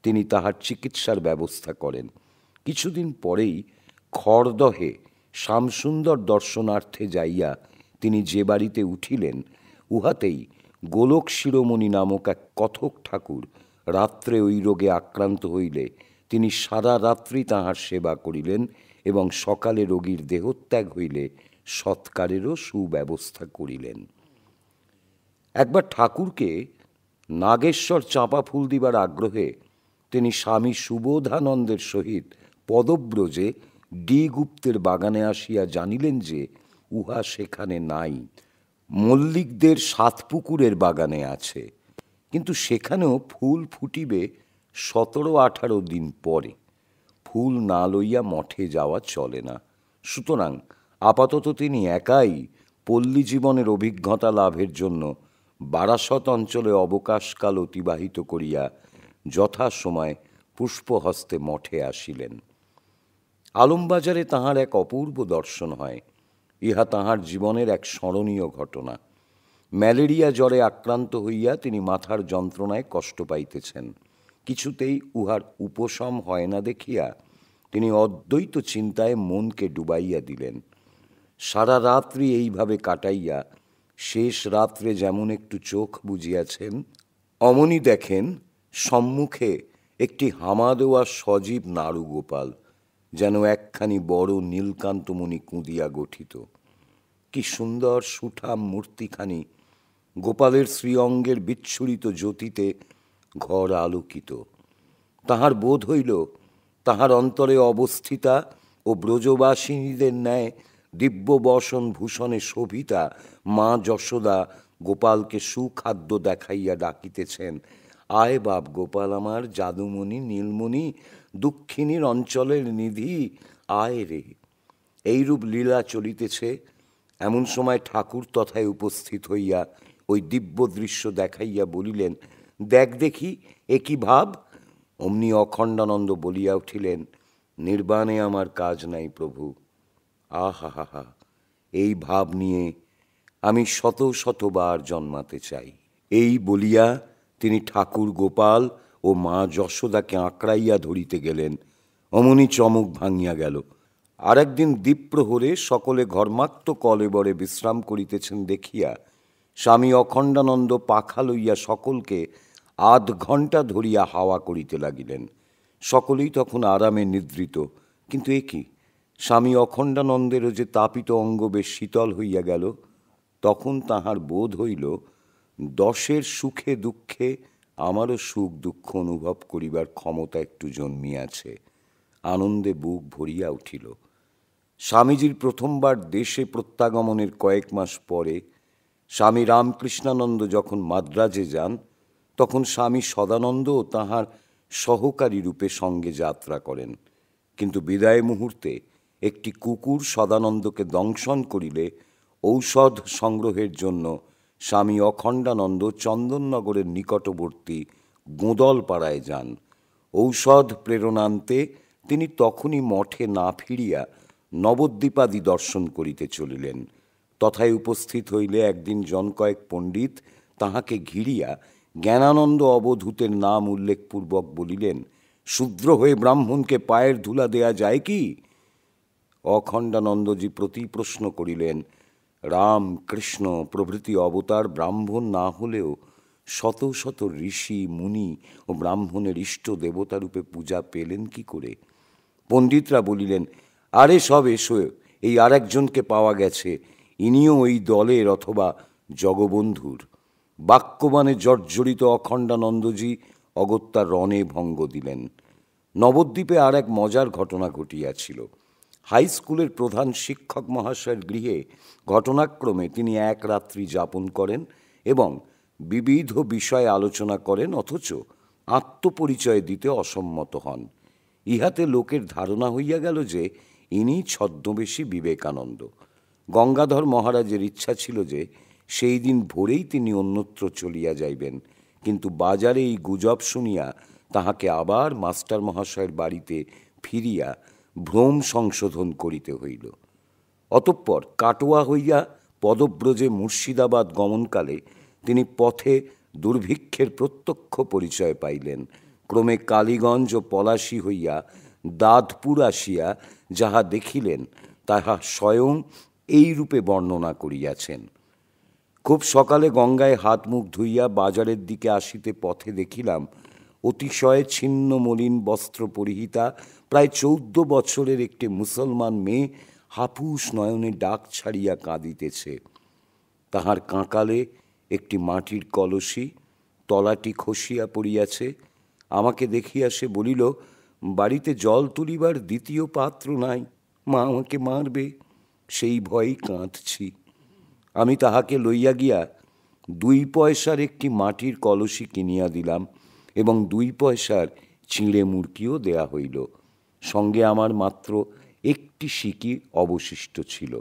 তিনি তাহার চিকিৎসার ব্যবস্থা করেন। কিছুদিন পরেই খড়দহে শ্যামসুন্দর দর্শনার্থে যাইয়া তিনি যে বাড়িতে উঠিলেন, উহাতেই গোলক শিরোমণি নামক এক কথক ঠাকুর রাত্রে ওই রোগে আক্রান্ত হইলে তিনি সারা রাত্রি তাহার সেবা করিলেন এবং সকালে রোগীর দেহত্যাগ হইলে সৎকারেরও সুব্যবস্থা করিলেন। একবার ঠাকুরকে নাগেশ্বর চাঁপা ফুল দিবার আগ্রহে তিনি স্বামী সুবোধানন্দের সহিত পদব্রজে ডি গুপ্তের বাগানে আসিয়া জানিলেন যে উহা সেখানে নাই, মল্লিকদের সাতপুকুরের বাগানে আছে, কিন্তু সেখানেও ফুল ফুটিবে 17-18 দিন পরে। ফুল না লইয়া মঠে যাওয়া চলে না। সুতরাং আপাতত তিনি একাই পল্লী জীবনের অভিজ্ঞতা লাভের জন্য বারাসত অঞ্চলে অবকাশকাল অতিবাহিত করিয়া যথাসময় পুষ্পহস্তে মঠে আসিলেন। আলমবাজারে তাহার এক অপূর্ব দর্শন হয়। ইহা তাহার জীবনের এক স্মরণীয় ঘটনা। ম্যালেরিয়া জ্বরে আক্রান্ত হইয়া তিনি মাথার যন্ত্রণায় কষ্ট পাইতেছেন। কিছুতেই উহার উপশম হয় না দেখিয়া তিনি অদ্বৈত চিন্তায় মনকে ডুবাইয়া দিলেন। সারা রাত্রি এইভাবে কাটাইয়া শেষ রাত্রে যেমন একটু চোখ বুজিয়াছেন, অমনি দেখেন সম্মুখে একটি হামা দেওয়া সজীব নাড়ুগোপাল, যেন একখানি বড় নীলকান্তমণি কুঁদিয়া গঠিত। কি সুন্দর সুঠাম মূর্তিখানি! গোপালের শ্রীঅঙ্গের বিচ্ছুরিত জ্যোতিতে ঘর আলোকিত। তাহার বোধ হইল তাহার অন্তরে অবস্থিতা ও ব্রজবাসিনীদের ন্যায় দিব্য বসন ভূষণে শোভিতা মা যশোদা গোপালকে সুখাদ্য দেখাইয়া ডাকিতেছেন, আয় বাপ গোপাল আমার, যাদুমণি নীলমণি, দুঃখিনীর অঞ্চলের নিধি, আয় রে। এইরূপ লীলা চলিতেছে। এমন সময় ঠাকুর তথায় উপস্থিত হইয়া ওই দিব্য দৃশ্য দেখাইয়া বলিলেন, দেখ দেখি এ কি ভাব। অমনি অখণ্ডানন্দ বলিয়া উঠিলেন, নির্বাণে আমার কাজ নাই প্রভু। আহা হা হা, এই ভাব নিয়ে আমি শত শতবার জন্মাতে চাই। এই বলিয়া তিনি ঠাকুর গোপাল ও মা যশোদাকে আঁকড়াইয়া ধরিতে গেলেন। অমনি চমক ভাঙিয়া গেল। আর একদিন দ্বীপ্রহরে সকলে ঘর্মাক্ত কলেবরে বিশ্রাম করিতেছেন দেখিয়া স্বামী অখণ্ডানন্দ পাখা লইয়া সকলকে 8 ঘণ্টা ধরিয়া হাওয়া করিতে লাগিলেন। সকলেই তখন আরামে নিদ্রিত। কিন্তু এ কি, স্বামী অখণ্ডানন্দেরও যে তাপিত অঙ্গ বেশ শীতল হইয়া গেল। তখন তাহার বোধ হইল, 10 সুখে দুঃখে আমারও সুখ দুঃখ অনুভব করিবার ক্ষমতা একটু জন্মিয়াছে। আনন্দে বুক ভরিয়া উঠিল। স্বামীজির প্রথমবার দেশে প্রত্যাগমনের কয়েক মাস পরে স্বামী রামকৃষ্ণানন্দ যখন মাদ্রাজে যান, তখন স্বামী সদানন্দও তাঁহার সহকারী রূপে সঙ্গে যাত্রা করেন। কিন্তু বিদায় মুহূর্তে একটি কুকুর সদানন্দকে দংশন করিলে ঔষধ সংগ্রহের জন্য স্বামী অখণ্ডানন্দ চন্দননগরের নিকটবর্তী গোঁদলপাড়ায় যান। ঔষধ প্রেরণান্তে তিনি তখনই মঠে না ফিরিয়া নবদ্বীপাদি দর্শন করিতে চলিলেন। তথায় উপস্থিত হইলে একদিন জনকয়েক পণ্ডিত তাহাকে ঘিরিয়া জ্ঞানানন্দ অবধূতের নাম উল্লেখপূর্বক বলিলেন, শূদ্র হয়ে ব্রাহ্মণকে পায়ের ধুলা দেয়া যায় কি? অখণ্ডানন্দজি প্রতি প্রশ্ন করিলেন, রাম কৃষ্ণ প্রভৃতি অবতার ব্রাহ্মণ না হলেও শত শত ঋষি মুনি ও ব্রাহ্মণের ইষ্ট দেবতারূপে পূজা পেলেন কি করে? পণ্ডিতরা বলিলেন, আরে সব এসো, এই আর একজনকে পাওয়া গেছে, ইনিও ওই দলের অথবা জগবন্ধুর। বাক্যবাণে জর্জরিত অখণ্ডানন্দজি অগত্যা রণে ভঙ্গ দিলেন। নবদ্বীপে আর এক মজার ঘটনা ঘটিয়াছিল। হাই স্কুলের প্রধান শিক্ষক মহাশয়ের গৃহে ঘটনাক্রমে তিনি এক রাত্রি যাপন করেন এবং বিবিধ বিষয়ে আলোচনা করেন, অথচ আত্মপরিচয় দিতে অসম্মত হন। ইহাতে লোকের ধারণা হইয়া গেল যে ইনি ছদ্মবেশী বিবেকানন্দ। গঙ্গাধর মহারাজের ইচ্ছা ছিল যে সেই দিন ভোরেই তিনি অন্যত্র চলিয়া যাইবেন, কিন্তু বাজারে এই গুজব শুনিয়া তাহাকে আবার মাস্টার মহাশয়ের বাড়িতে ফিরিয়া ভ্রম সংশোধন করিতে হইল। অতঃপর কাটোয়া হইয়া পদব্রজে মুর্শিদাবাদ গমনকালে তিনি পথে দুর্ভিক্ষের প্রত্যক্ষ পরিচয় পাইলেন। ক্রমে কালীগঞ্জ ও পলাশী হইয়া দাঁতপুর আসিয়া যাহা দেখিলেন তাহা স্বয়ং এই রূপে বর্ণনা করিয়াছেন। খুব সকালে গঙ্গায় হাত মুখ ধুইয়া বাজারের দিকে আসিতে পথে দেখিলাম অতিশয় ছিন্ন মলিন বস্ত্র পরিহিতা প্রায় 14 বছরের একটি মুসলমান মেয়ে হাপুস নয়নে ডাক ছাড়িয়া কাঁদিতেছে। তাহার কাঁকালে একটি মাটির কলসি, তলাটি খসিয়া পড়িয়াছে। আমাকে দেখিয়া সে বলিল, বাড়িতে জল তুলিবার দ্বিতীয় পাত্র নাই, মা আমাকে মারবে, সেই ভয়েই কাঁদছি। আমি তাহাকে লইয়া গিয়া 2 পয়সার একটি মাটির কলসি কিনিয়া দিলাম এবং 2 পয়সার চিঁড়ে মুরকিও দেয়া হইল। সঙ্গে আমার মাত্র একটি সিকি অবশিষ্ট ছিল।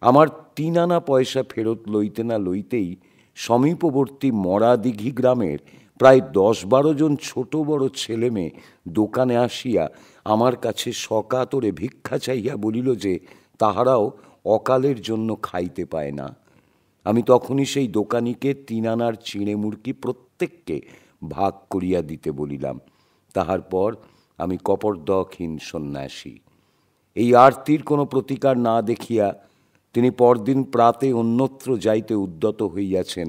আমার 3 আনা পয়সা ফেরত লইতে না লইতেই সমীপবর্তী মরাদিঘি গ্রামের প্রায় 10-12 জন ছোট বড় ছেলে মেয়ে দোকানে আসিয়া আমার কাছে সকাতরে ভিক্ষা চাইয়া বলিল যে তাহারাও অকালের জন্য খাইতে পায় না। আমি তখনই সেই দোকানিকে 3 আনার চিঁড়ে মুরকি প্রত্যেককে ভাগ করিয়া দিতে বলিলাম। তাহার পর আমি কপর্দকহীন সন্ন্যাসী। এই আরতির কোনো প্রতিকার না দেখিয়া তিনি পরদিন প্রাতে অন্যত্র যাইতে উদ্যত হইয়াছেন।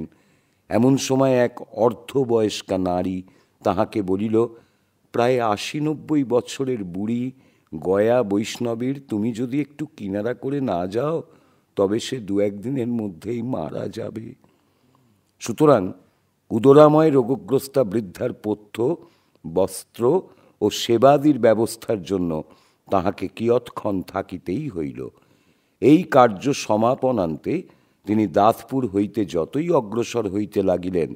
এমন সময় এক অর্ধবয়স্কা নারী তাহাকে বলিল, প্রায় 80-90 বছরের বুড়ি গয়া বৈষ্ণবীর তুমি যদি একটু কিনারা করে না যাও তবে সে 2-1 দিনের মধ্যেই মারা যাবে। সুতরাং উদরাময় রোগগ্রস্তা বৃদ্ধার পথ্য, বস্ত্র ও সেবাদির ব্যবস্থার জন্য তাহাকে কিয়ৎক্ষণ থাকিতেই হইল। এই কার্য সমাপনান্তে তিনি দাঁতপুর হইতে যতই অগ্রসর হইতে লাগিলেন,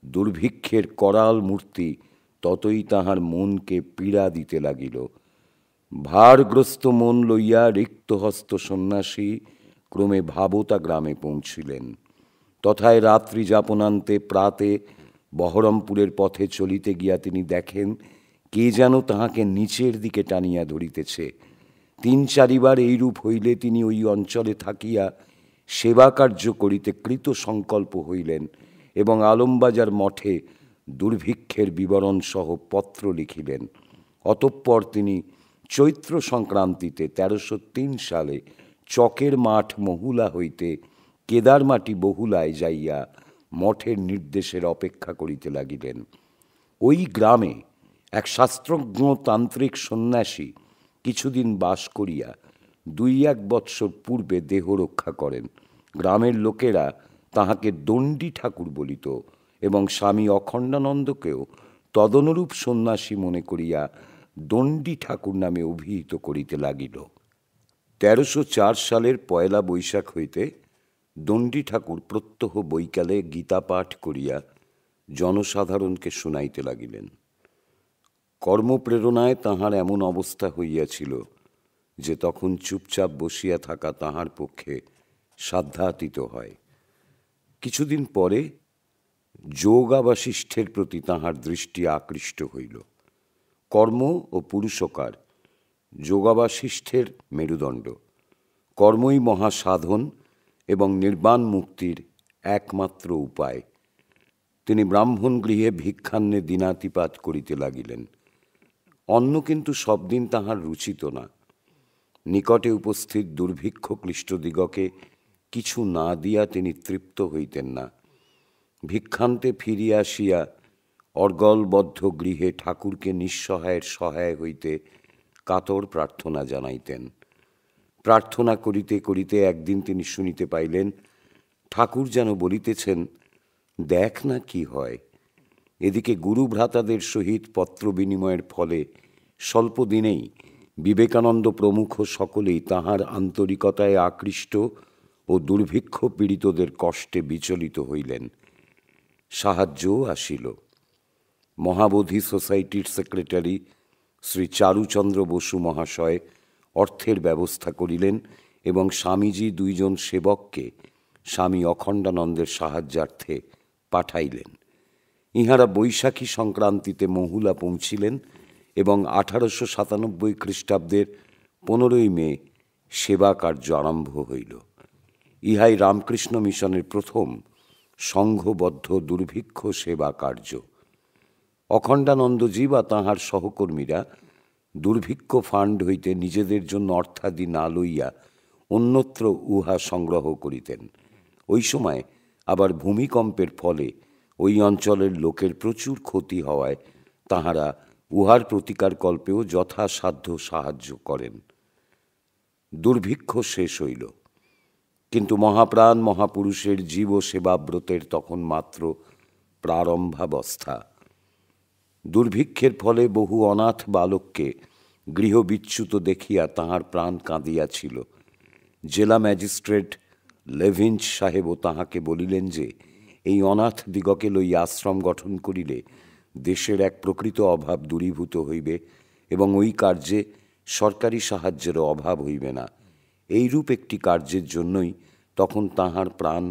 দুর্ভিক্ষের করাল মূর্তি ততই তাহার মনকে পীড়া দিতে লাগিল। ভারগ্রস্ত মন লইয়া রিক্তহস্ত সন্ন্যাসী ক্রমে ভাবতা গ্রামে পৌঁছিলেন। তথায় রাত্রি যাপনান্তে প্রাতে বহরমপুরের পথে চলিতে গিয়া তিনি দেখেন কে যেন তাহাকে নিচের দিকে টানিয়া ধরিতেছে। 3-4 বার এইরূপ হইলে তিনি ওই অঞ্চলে থাকিয়া সেবা কার্য করিতে কৃত সংকল্প হইলেন এবং আলমবাজার মঠে দুর্ভিক্ষের বিবরণ সহ পত্র লিখিলেন। অতঃপর তিনি চৈত্র সংক্রান্তিতে 1303 সালে চকের মাঠ মহুলা হইতে কেদারমাটি বহুলায় যাইয়া মঠের নির্দেশের অপেক্ষা করিতে লাগিলেন। ওই গ্রামে এক শাস্ত্রজ্ঞ তান্ত্রিক সন্ন্যাসী কিছুদিন বাস করিয়া 2-1 বৎসর পূর্বে দেহ রক্ষা করেন। গ্রামের লোকেরা তাহাকে দণ্ডী ঠাকুর বলিত এবং স্বামী অখণ্ডানন্দকেও তদনুরূপ সন্ন্যাসী মনে করিয়া দণ্ডী ঠাকুর নামে অভিহিত করিতে লাগিল। 1304 সালের 1 বৈশাখ হইতে দণ্ডী ঠাকুর প্রত্যহ বৈকালে গীতা পাঠ করিয়া জনসাধারণকে শুনাইতে লাগিলেন। কর্মপ্রেরণায় তাহার এমন অবস্থা হইয়াছিল যে তখন চুপচাপ বসিয়া থাকা তাহার পক্ষে সাধ্যাতীত হয়। কিছুদিন পরে যোগাবাশিষ্ঠের প্রতি তাহার দৃষ্টি আকৃষ্ট হইল। কর্ম ও পুরুষকার যোগাবাশিষ্ঠের মেরুদণ্ড। কর্মই মহাসাধন এবং নির্বাণ মুক্তির একমাত্র উপায়। তিনি ব্রাহ্মণ গৃহে ভিক্ষান্নে দিনাতিপাত করিতে লাগিলেন। অন্ন কিন্তু সব দিন তাহার রুচিত না। নিকটে উপস্থিত দুর্ভিক্ষ ক্লিষ্টদিগকে কিছু না দিয়া তিনি তৃপ্ত হইতেন না। ভিক্ষান্তে ফিরিয়া আসিয়া অর্গলবদ্ধ গৃহে ঠাকুরকে নিঃসহায়ের সহায় হইতে কাতর প্রার্থনা জানাইতেন। প্রার্থনা করিতে করিতে একদিন তিনি শুনিতে পাইলেন, ঠাকুর যেন বলিতেছেন, দেখ না কি হয়। এদিকে গুরুভ্রাতাদের সহিত পত্র বিনিময়ের ফলে স্বল্প দিনেই বিবেকানন্দ প্রমুখ সকলেই তাহার আন্তরিকতায় আকৃষ্ট ও দুর্ভিক্ষ পীড়িতদের কষ্টে বিচলিত হইলেন। সাহায্যও আসিল। মহাবোধি সোসাইটির সেক্রেটারি শ্রী চারুচন্দ্র বসু মহাশয় অর্থের ব্যবস্থা করিলেন এবং স্বামীজি 2 জন সেবককে স্বামী অখণ্ডানন্দের সাহায্যার্থে পাঠাইলেন। ইহারা বৈশাখী সংক্রান্তিতে মহুলা পৌঁছিলেন এবং 1897 খ্রিস্টাব্দের 15ই মে সেবা কার্য আরম্ভ হইল। ইহাই রামকৃষ্ণ মিশনের প্রথম সংঘবদ্ধ দুর্ভিক্ষ সেবা কার্য। অখণ্ডানন্দজি বা তাঁহার সহকর্মীরা দুর্ভিক্ষ ফান্ড হইতে নিজেদের জন্য অর্থাদি না লইয়া অন্যত্র উহা সংগ্রহ করিতেন। ওই সময় আবার ভূমিকম্পের ফলে ওই অঞ্চলের লোকের প্রচুর ক্ষতি হওয়ায় তাঁহারা উহার প্রতিকার কল্পেও যথাসাধ্য সাহায্য করেন। দুর্ভিক্ষ শেষ হইল, কিন্তু মহাপ্রাণ মহাপুরুষের জীব সেবাব্রতের তখন মাত্র প্রারম্ভাবস্থা। দুর্ভিক্ষের ফলে বহু অনাথ বালককে গৃহবিচ্যুত দেখিয়া তাহার প্রাণ কাঁদিয়াছিল। জেলা ম্যাজিস্ট্রেট লেভিঞ্চ সাহেবও তাহাকে বলিলেন যে এই অনাথ দিগকে লইয়া আশ্রম গঠন করিলে দেশের এক প্রকৃত অভাব দূরীভূত হইবে এবং ওই কার্যে সরকারি সাহায্যেরও অভাব হইবে না। এইরূপ একটি কার্যের জন্যই তখন তাহার প্রাণ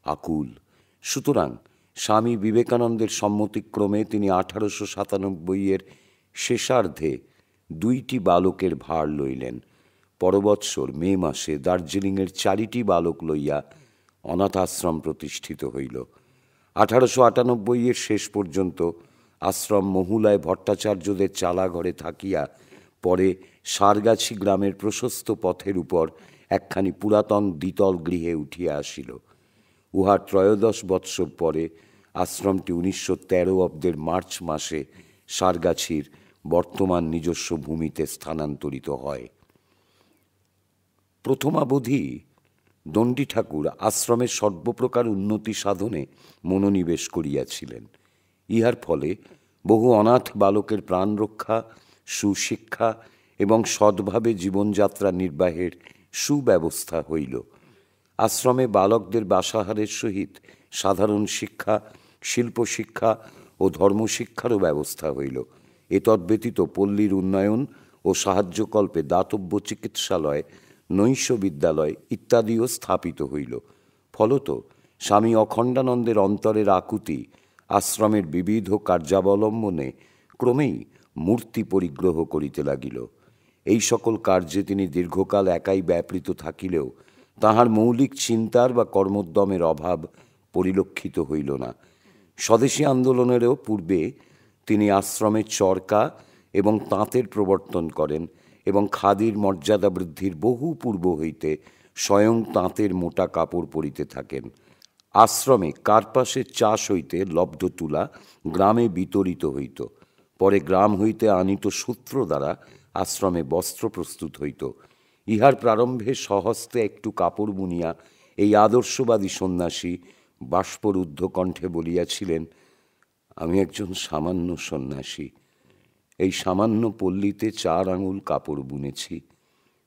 আকুল। সুতরাং স্বামী বিবেকানন্দের সম্মতিক্রমে তিনি 1897 শেষার্ধে 2টি বালকের ভার লইলেন। পরবৎসর মে মাসে দার্জিলিংয়ের 4টি বালক লইয়া অনাথ আশ্রম প্রতিষ্ঠিত হইল। 1898 শেষ পর্যন্ত আশ্রম মহুলায় ভট্টাচার্যদের চালাঘরে থাকিয়া পরে সারগাছি গ্রামের প্রশস্ত পথের উপর একখানি পুরাতন দ্বিতল গৃহে উঠিয়া আসিল। উহার 13 বৎসর পরে আশ্রমটি 1913 অব্দের মার্চ মাসে সারগাছির বর্তমান নিজস্ব ভূমিতে স্থানান্তরিত হয়। প্রথমাবধি দণ্ডী ঠাকুর আশ্রমের সর্বপ্রকার উন্নতি সাধনে মনোনিবেশ করিয়াছিলেন। ইহার ফলে বহু অনাথ বালকের প্রাণ রক্ষা, সুশিক্ষা এবং সদ্ভাবে জীবনযাত্রা নির্বাহের সুব্যবস্থা হইল। আশ্রমে বালকদের বাসাহারের সহিত সাধারণ শিক্ষা, শিল্পশিক্ষা ও ধর্মশিক্ষারও ব্যবস্থা হইল। এতদ্ব্যতীত পল্লীর উন্নয়ন ও সাহায্যকল্পে দাতব্য চিকিৎসালয়, নৈশ বিদ্যালয় ইত্যাদিও স্থাপিত হইল। ফলত স্বামী অখণ্ডানন্দের অন্তরের আকুতি আশ্রমের বিবিধ কার্যাবলম্বনে ক্রমেই মূর্তি পরিগ্রহ করিতে লাগিল। এই সকল কার্যে তিনি দীর্ঘকাল একাই ব্যাপৃত থাকিলেও তাহার মৌলিক চিন্তার বা কর্মোদ্যমের অভাব পরিলক্ষিত হইল না। স্বদেশী আন্দোলনেরও পূর্বে তিনি আশ্রমে চরকা এবং তাঁতের প্রবর্তন করেন এবং খাদির মর্যাদা বৃদ্ধির বহু পূর্ব হইতে স্বয়ং তাঁতের মোটা কাপড় পরিতে থাকেন। আশ্রমে কার্পাসের চাষ হইতে লব্ধ তুলা গ্রামে বিতরিত হইত। পরে গ্রাম হইতে আনিত সূত্র দ্বারা আশ্রমে বস্ত্র প্রস্তুত হইত। ইহার প্রারম্ভে স্বহস্তে একটু কাপড় বুনিয়া এই আদর্শবাদী সন্ন্যাসী বাষ্পরুদ্ধ কণ্ঠে বলিয়াছিলেন, আমি একজন সামান্য সন্ন্যাসী, এই সামান্য পল্লীতে 4 আঙুল কাপড় বুনেছি,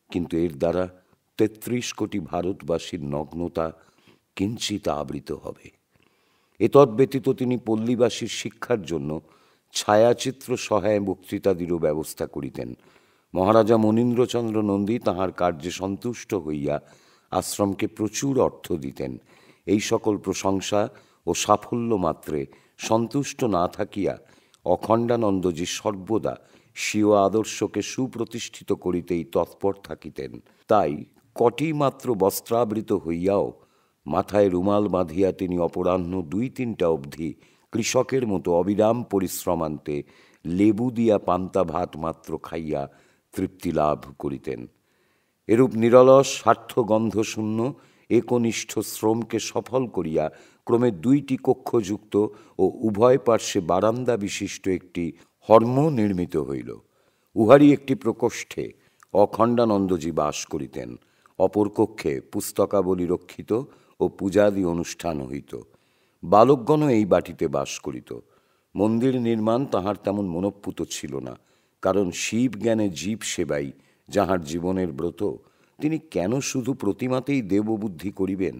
কিন্তু এর দ্বারা 33 কোটি ভারতবাসীর নগ্নতা কিঞ্চিত আবৃত হবে। এতদ্ব্যতীত তিনি পল্লীবাসীর শিক্ষার জন্য ছায়াচিত্র সহায় বক্তৃতাদিরও ব্যবস্থা করিতেন। মহারাজা মনীন্দ্রচন্দ্র নন্দী তাঁহার কার্যে সন্তুষ্ট হইয়া আশ্রমকে প্রচুর অর্থ দিতেন। এই সকল প্রশংসা ও সাফল্য মাত্রে সন্তুষ্ট না থাকিয়া অখণ্ডানন্দজি সর্বদা স্বীয় আদর্শকে সুপ্রতিষ্ঠিত করিতেই তৎপর থাকিতেন। তাই কটি মাত্র বস্ত্রাবৃত হইয়াও মাথায় রুমাল বাঁধিয়া তিনি অপরাহ্ন 2-3টা অবধি কৃষকের মতো অবিরাম পরিশ্রমান্তে লেবু দিয়া পান্তা ভাত মাত্র খাইয়া তৃপ্তি লাভ করিতেন। এরূপ নিরলস স্বার্থগন্ধশূন্য একনিষ্ঠ শ্রমকে সফল করিয়া ক্রমে 2টি কক্ষযুক্ত ও উভয় পার্শ্বে বারান্দা বিশিষ্ট একটি হর্ম্য নির্মিত হইল। উহারই একটি প্রকোষ্ঠে অখণ্ডানন্দজি বাস করিতেন, অপর কক্ষে পুস্তকাবলী রক্ষিত ও পূজাদি অনুষ্ঠান হইত। বালকগণও এই বাটিতে বাস করিত। মন্দির নির্মাণ তাহার তেমন মনোপ্পুত ছিল না, কারণ শিব জ্ঞানে জীব সেবাই যাহার জীবনের ব্রত, তিনি কেন শুধু প্রতিমাতেই দেববুদ্ধি করিবেন?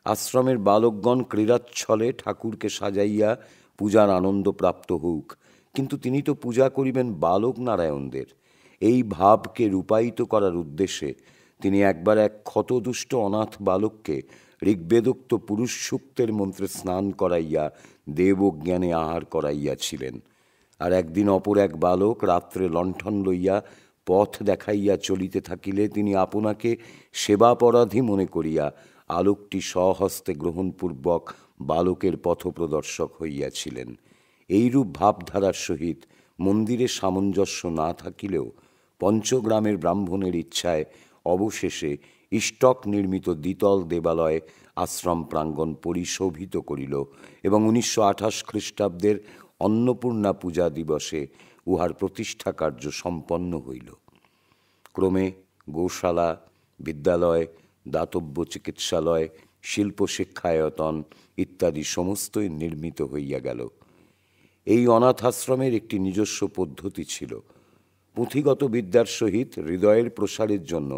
আশ্রমের বালকগণ ক্রীড়াচ্ছলে ঠাকুরকে সাজাইয়া পূজার আনন্দ প্রাপ্ত হউক, কিন্তু তিনি তো পূজা করিবেন বালক নারায়ণদের। এই ভাবকে রূপায়িত করার উদ্দেশ্যে তিনি একবার এক ক্ষতদুষ্ট অনাথ বালককে ঋগ্বেদোক্ত পুরুষ সূক্তের মন্ত্রে স্নান করাইয়া দেবজ্ঞানে আহার করাইয়াছিলেন। আর একদিন অপর এক বালক রাত্রে লণ্ঠন লইয়া পথ দেখাইয়া চলিতে থাকিলে তিনি আপনাকে সেবাপরাধী মনে করিয়া আলোকটি স্বহস্তে গ্রহণপূর্বক বালকের পথপ্রদর্শক হইয়াছিলেন। এইরূপ ভাবধারার সহিত মন্দিরে সামঞ্জস্য না থাকিলেও পঞ্চগ্রামের ব্রাহ্মণের ইচ্ছায় অবশেষে ইষ্টক নির্মিত দ্বিতল দেবালয় আশ্রম প্রাঙ্গণ পরিশোভিত করিল এবং 1928 খ্রিস্টাব্দের অন্নপূর্ণা পূজা দিবসে উহার প্রতিষ্ঠা কার্য সম্পন্ন হইল। ক্রমে গোশালা, বিদ্যালয়, দাতব্য চিকিৎসালয়, শিল্প শিক্ষায়তন ইত্যাদি সমস্তই নির্মিত হইয়া গেল। এই অনাথাশ্রমের একটি নিজস্ব পদ্ধতি ছিল। পুঁথিগত বিদ্যার সহিত হৃদয়ের প্রসারের জন্য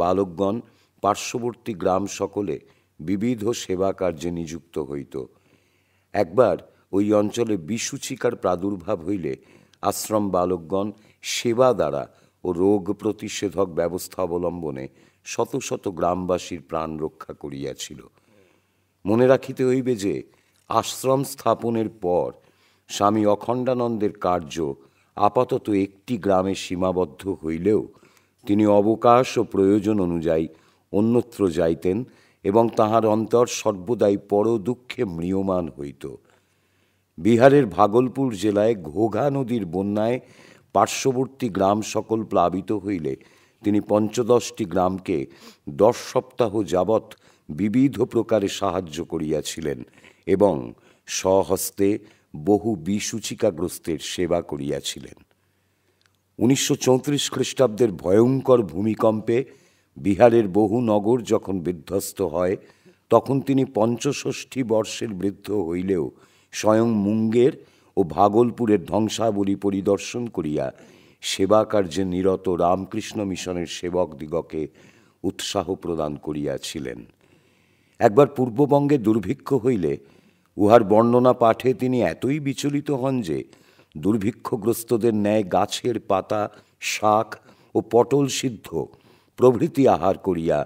বালকগণ পার্শ্ববর্তী গ্রাম সকলে বিবিধ সেবা কার্যে নিযুক্ত হইত। একবার ওই অঞ্চলে বিসূচিকার প্রাদুর্ভাব হইলে আশ্রম বালকগণ সেবা দ্বারা ও রোগ প্রতিষেধক ব্যবস্থা অবলম্বনে শত শত গ্রামবাসীর প্রাণ রক্ষা করিয়াছিল। মনে রাখিতে হইবে যে আশ্রম স্থাপনের পর স্বামী অখণ্ডানন্দের কার্য আপাতত একটি গ্রামে সীমাবদ্ধ হইলেও তিনি অবকাশ ও প্রয়োজন অনুযায়ী অন্যত্র যাইতেন এবং তাহার অন্তর সর্বদাই পর দুঃখে ম্রিয়মান হইত। বিহারের ভাগলপুর জেলায় ঘোঘা নদীর বন্যায় পার্শ্ববর্তী গ্রাম সকল প্লাবিত হইলে তিনি 15টি গ্রামকে 10 সপ্তাহ যাবৎ বিবিধ প্রকারে সাহায্য করিয়াছিলেন এবং স্বহস্তে বহু বিসূচিকাগ্রস্তের সেবা করিয়াছিলেন। 1934 খ্রিস্টাব্দের ভয়ঙ্কর ভূমিকম্পে বিহারের বহু নগর যখন বিধ্বস্ত হয়, তখন তিনি 65 বর্ষের বৃদ্ধ হইলেও স্বয়ং মুঙ্গের ও ভাগলপুরের ধ্বংসাবলী পরিদর্শন করিয়া সেবা কার্যে নিরত রামকৃষ্ণ মিশনের সেবকদিগকে উৎসাহ প্রদান করিয়াছিলেন। একবার পূর্ববঙ্গে দুর্ভিক্ষ হইলে উহার বর্ণনা পাঠে তিনি এতই বিচলিত হন যে দুর্ভিক্ষগ্রস্তদের ন্যায় গাছের পাতা, শাক ও পটল সিদ্ধ প্রভৃতি আহার করিয়া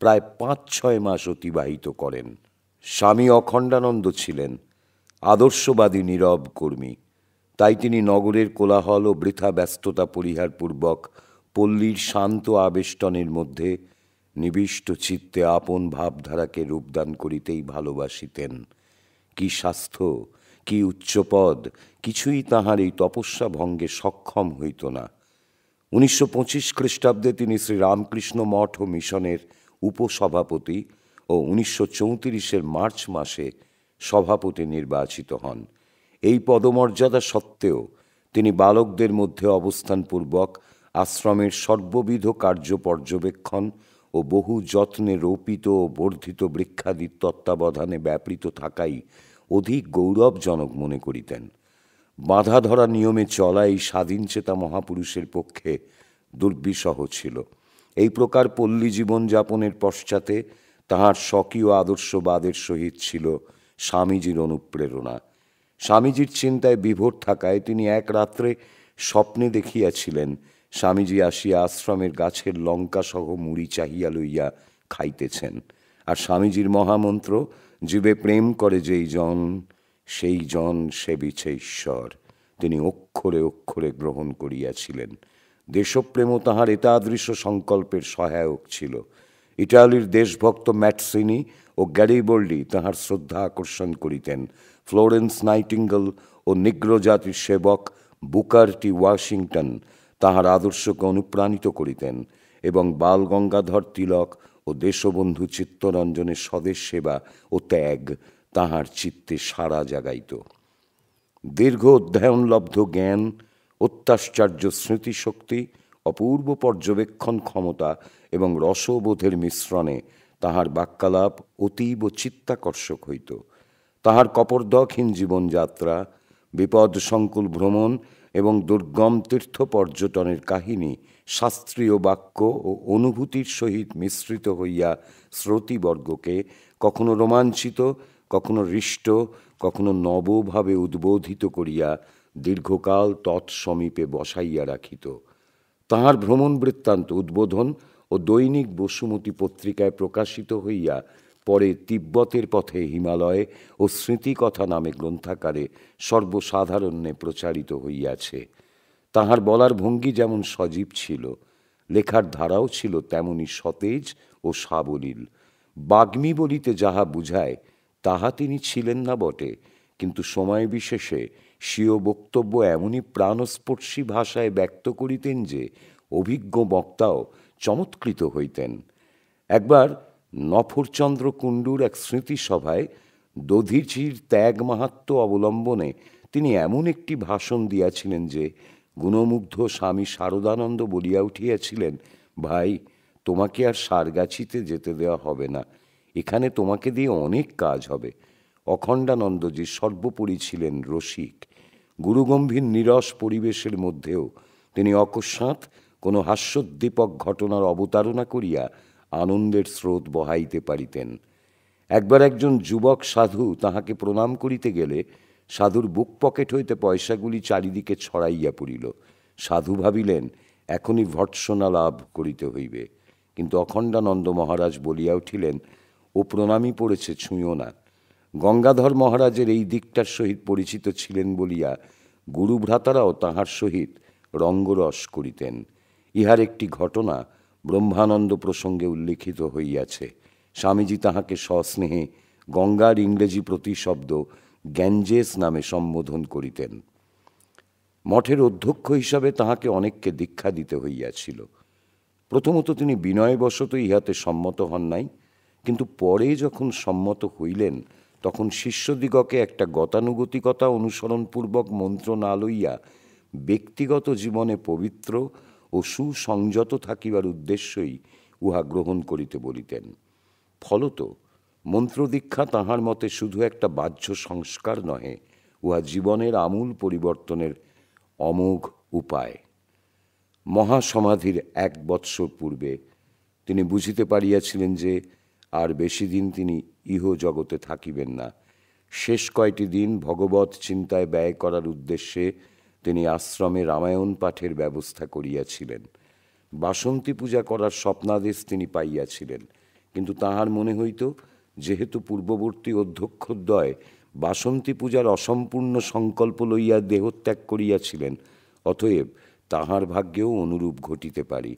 প্রায় 5-6 মাস অতিবাহিত করেন। স্বামী অখণ্ডানন্দ ছিলেন আদর্শবাদী নীরব কর্মী। তাই তিনি নগরের কোলাহল ও বৃথা ব্যস্ততা পরিহারপূর্বক পল্লীর শান্ত আবেষ্টনের মধ্যে নিবিষ্ট চিত্তে আপন ভাবধারাকে রূপদান করিতেই ভালোবাসিতেন। কি স্বাস্থ্য, কি উচ্চপদ, কিছুই তাহার এই তপস্যা ভঙ্গে সক্ষম হইত না। 1925 খ্রিস্টাব্দে তিনি শ্রীরামকৃষ্ণ মঠ ও মিশনের উপসভাপতি ও 1934 মার্চ মাসে সভাপতি নির্বাচিত হন। এই পদমর্যাদা সত্ত্বেও তিনি বালকদের মধ্যে অবস্থানপূর্বক আশ্রমের সর্ববিধ কার্য পর্যবেক্ষণ ও বহু যত্নে রোপিত ও বর্ধিত বৃক্ষাদির তত্ত্বাবধানে ব্যাপৃত থাকাই অধিক গৌরবজনক মনে করিতেন। বাঁধা ধরা নিয়মে চলা এই স্বাধীনচেতা মহাপুরুষের পক্ষে দুর্বিষহ ছিল। এই প্রকার পল্লী জীবনযাপনের পশ্চাতে তাহার স্বকীয় আদর্শবাদের সহিত ছিল স্বামীজির অনুপ্রেরণা। স্বামীজির চিন্তায় বিভোর থাকায় তিনি এক রাত্রে স্বপ্নে দেখিয়াছিলেন স্বামীজি আসিয়া আশ্রমের গাছের লঙ্কা সহ মুড়ি চাহিয়া লইয়া খাইতেছেন, আর স্বামীজির মহামন্ত্র জীবে প্রেম করে যেই জন সেই জন সেবিছে ঈশ্বর তিনি অক্ষরে অক্ষরে গ্রহণ করিয়াছিলেন। দেশপ্রেমও তাহার এতাদৃশ সংকল্পের সহায়ক ছিল। ইটালির দেশভক্ত ম্যাটসিনি ও গ্যারিবোল্ডি তাহার শ্রদ্ধা আকর্ষণ করিতেন। ফ্লোরেন্স নাইটিঙ্গেল ও নিগ্রো জাতির সেবক বুকার টি ওয়াশিংটন তাহার আদর্শকে অনুপ্রাণিত করিতেন এবং বাল গঙ্গাধর তিলক ও দেশবন্ধু চিত্তরঞ্জনের স্বদেশ সেবা ও ত্যাগ তাহার চিত্তে সাড়া জাগাইত। দীর্ঘ অধ্যয়নলব্ধ জ্ঞান, অত্যাশ্চর্য স্মৃতিশক্তি, অপূর্ব পর্যবেক্ষণ ক্ষমতা এবং রসবোধের মিশ্রণে তাহার বাক্যালাপ অতীব চিত্তাকর্ষক হইত। তাহার কপর্দকহীন জীবনযাত্রা, বিপদ সংকুল ভ্রমণ এবং দুর্গম তীর্থ পর্যটনের কাহিনী শাস্ত্রীয় বাক্য ও অনুভূতির সহিত মিশ্রিত হইয়া শ্রোতৃবর্গকে কখনো রোমাঞ্চিত, কখনো হৃষ্ট, কখনো নবভাবে উদ্বোধিত করিয়া দীর্ঘকাল তৎসমীপে বসাইয়া রাখিত। তাহার ভ্রমণ বৃত্তান্ত উদ্বোধন ও দৈনিক বসুমতী পত্রিকায় প্রকাশিত হইয়া পরে তিব্বতের পথে হিমালয় ও স্মৃতিকথা নামে গ্রন্থাকারে সর্বসাধারণে প্রচারিত হইয়াছে। তাহার বলার ভঙ্গি যেমন সজীব ছিল, লেখার ধারাও ছিল তেমনি সতেজ ও সাবলীল। বাগ্মী বলিতে যাহা বুঝায় তাহা তিনি ছিলেন না বটে, কিন্তু সময় বিশেষে স্বীয় বক্তব্য এমনই প্রাণস্পর্শী ভাষায় ব্যক্ত করিতেন যে অভিজ্ঞ বক্তাও চমৎকৃত হইতেন। একবার নফরচন্দ্র কুণ্ডুর এক স্মৃতিসভায় দধিচির ত্যাগ মাহাত্ম্য অবলম্বনে তিনি এমন একটি ভাষণ দিয়াছিলেন যে গুণমুগ্ধ স্বামী শারদানন্দ বলিয়া উঠিয়াছিলেন, ভাই, তোমাকে আর সারগাছিতে যেতে দেওয়া হবে না, এখানে তোমাকে দিয়ে অনেক কাজ হবে। অখণ্ডানন্দজি সর্বোপরি ছিলেন রসিক। গুরুগম্ভীর নিরস পরিবেশের মধ্যেও তিনি অকস্মাৎ কোনো হাস্যোদ্দীপক ঘটনার অবতারণা করিয়া আনন্দের স্রোত বহাইতে পারিতেন। একবার একজন যুবক সাধু তাহাকে প্রণাম করিতে গেলে সাধুর বুক পকেট হইতে পয়সাগুলি চারিদিকে ছড়াইয়া পড়িল। সাধু ভাবিলেন এখনই ভর্ৎসনা লাভ করিতে হইবে, কিন্তু অখণ্ডানন্দ মহারাজ বলিয়া উঠিলেন, ও প্রণামী পড়েছে, ছুঁয়ো না। গঙ্গাধর মহারাজের এই দিকটার সহিত পরিচিত ছিলেন বলিয়া গুরুভ্রাতারাও তাহার সহিত রঙ্গরস করিতেন। ইহার একটি ঘটনা ব্রহ্মানন্দ প্রসঙ্গে উল্লিখিত হইয়াছে। স্বামীজি তাহাকে সস্নেহে গঙ্গার ইংরেজি প্রতিশব্দ গ্যাঞ্জেস নামে সম্বোধন করিতেন। মঠের অধ্যক্ষ হিসাবে তাহাকে অনেককে দীক্ষা দিতে হইয়াছিল। প্রথমত তিনি বিনয়বশত ইহাতে সম্মত হন নাই, কিন্তু পরে যখন সম্মত হইলেন তখন শিষ্যদিগকে একটা গতানুগতিকতা অনুসরণপূর্বক মন্ত্র না লইয়া ব্যক্তিগত জীবনে পবিত্র ও সুসংযত থাকিবার উদ্দেশ্যই উহা গ্রহণ করিতে বলিতেন। ফলত মন্ত্রদীক্ষা তাহার মতে শুধু একটা বাহ্য সংস্কার নহে, উহা জীবনের আমূল পরিবর্তনের অমোঘ উপায়। মহাসমাধির 1 বৎসর পূর্বে তিনি বুঝিতে পারিয়াছিলেন যে আর বেশি দিন তিনি ইহ জগতে থাকিবেন না। শেষ কয়টি দিন ভগবৎ চিন্তায় ব্যয় করার উদ্দেশ্যে তিনি আশ্রমে রামায়ণ পাঠের ব্যবস্থা করিয়াছিলেন। বাসন্তী পূজা করার স্বপ্নাদেশ তিনি পাইয়াছিলেন, কিন্তু তাহার মনে হইত যেহেতু পূর্ববর্তী অধ্যক্ষদ্বয় বাসন্তী পূজার অসম্পূর্ণ সংকল্প লইয়া দেহত্যাগ করিয়াছিলেন, অতএব তাহার ভাগ্যেও অনুরূপ ঘটিতে পারে।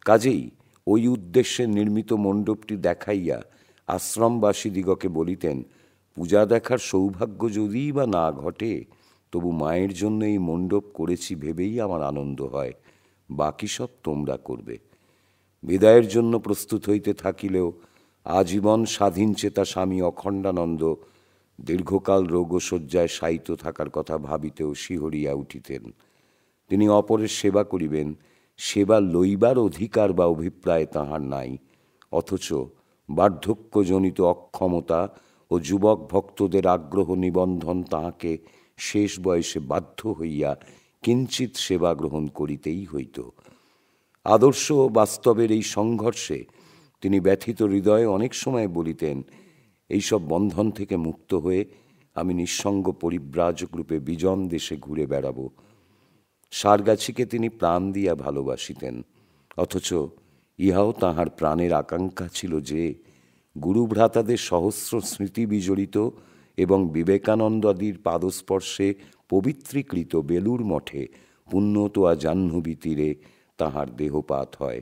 কাজেই ওই উদ্দেশ্যে নির্মিত মণ্ডপটি দেখাইয়া আশ্রমবাসীদিগকে বলিতেন, পূজা দেখার সৌভাগ্য যদিই বা না ঘটে, তবু মায়ের জন্য এই মণ্ডপ করেছি ভেবেই আমার আনন্দ হয়, বাকি সব তোমরা করবে। বিদায়ের জন্য প্রস্তুত হইতে থাকিলেও আজীবন স্বাধীনচেতা স্বামী অখণ্ডানন্দ দীর্ঘকাল রোগশয্যায় শায়িত থাকার কথা ভাবিতেও শিহরিয়া উঠিতেন। তিনি অপরের সেবা করিবেন, সেবা লইবার অধিকার বা অভিপ্রায় তাহার নাই, অথচ বার্ধক্যজনিত অক্ষমতা ও যুবক ভক্তদের আগ্রহ নিবন্ধন তাহাকে শেষ বয়সে বাধ্য হইয়া কিঞ্চিৎ সেবা গ্রহণ করিতেই হইত। আদর্শ ও বাস্তবের এই সংঘর্ষে তিনি ব্যথিত হৃদয়ে অনেক সময় বলিতেন, এইসব বন্ধন থেকে মুক্ত হয়ে আমি নিঃসঙ্গ পরিব্রাজক রূপে বিজন দেশে ঘুরে বেড়াব। সারগাছিকে তিনি প্রাণ দিয়া ভালোবাসিতেন, অথচ ইহাও তাহার প্রাণের আকাঙ্ক্ষা ছিল যে গুরুভ্রাতাদের সহস্র স্মৃতি বিজড়িত এবং বিবেকানন্দাদির পাদস্পর্শে পবিত্রীকৃত বেলুর মঠে পুণ্যতোয়া জাহ্নবী তীরে তাহার দেহপাত হয়।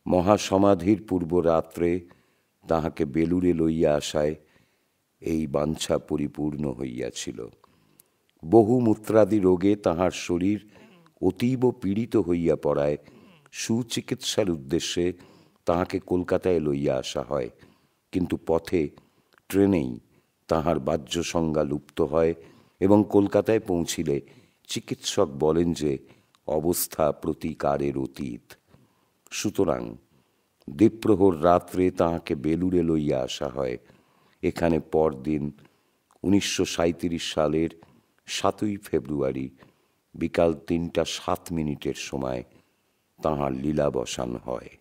মহাসমাধির পূর্বরাত্রে তাহাকে বেলুরে লইয়া আসায় এই বাঞ্ছা পরিপূর্ণ হইয়াছিল। বহু মূত্রাদি রোগে তাহার শরীর অতীব পীড়িত হইয়া পড়ায় সুচিকিৎসার উদ্দেশ্যে তাহাকে কলকাতায় লইয়া আসা হয়, কিন্তু পথে ট্রেনেই তাহার বাহ্য সংজ্ঞা লুপ্ত হয় এবং কলকাতায় পৌঁছিলে চিকিৎসক বলেন যে অবস্থা প্রতিকারের অতীত। সুতরাং দ্বীপ্রহর রাত্রে তাহাকে বেলুড়ে লইয়া আসা হয়। এখানে পরদিন 1937 সালের 7ই ফেব্রুয়ারি বিকাল 3টা 7 মিনিটের সময় তাঁহার লীলাবসান হয়।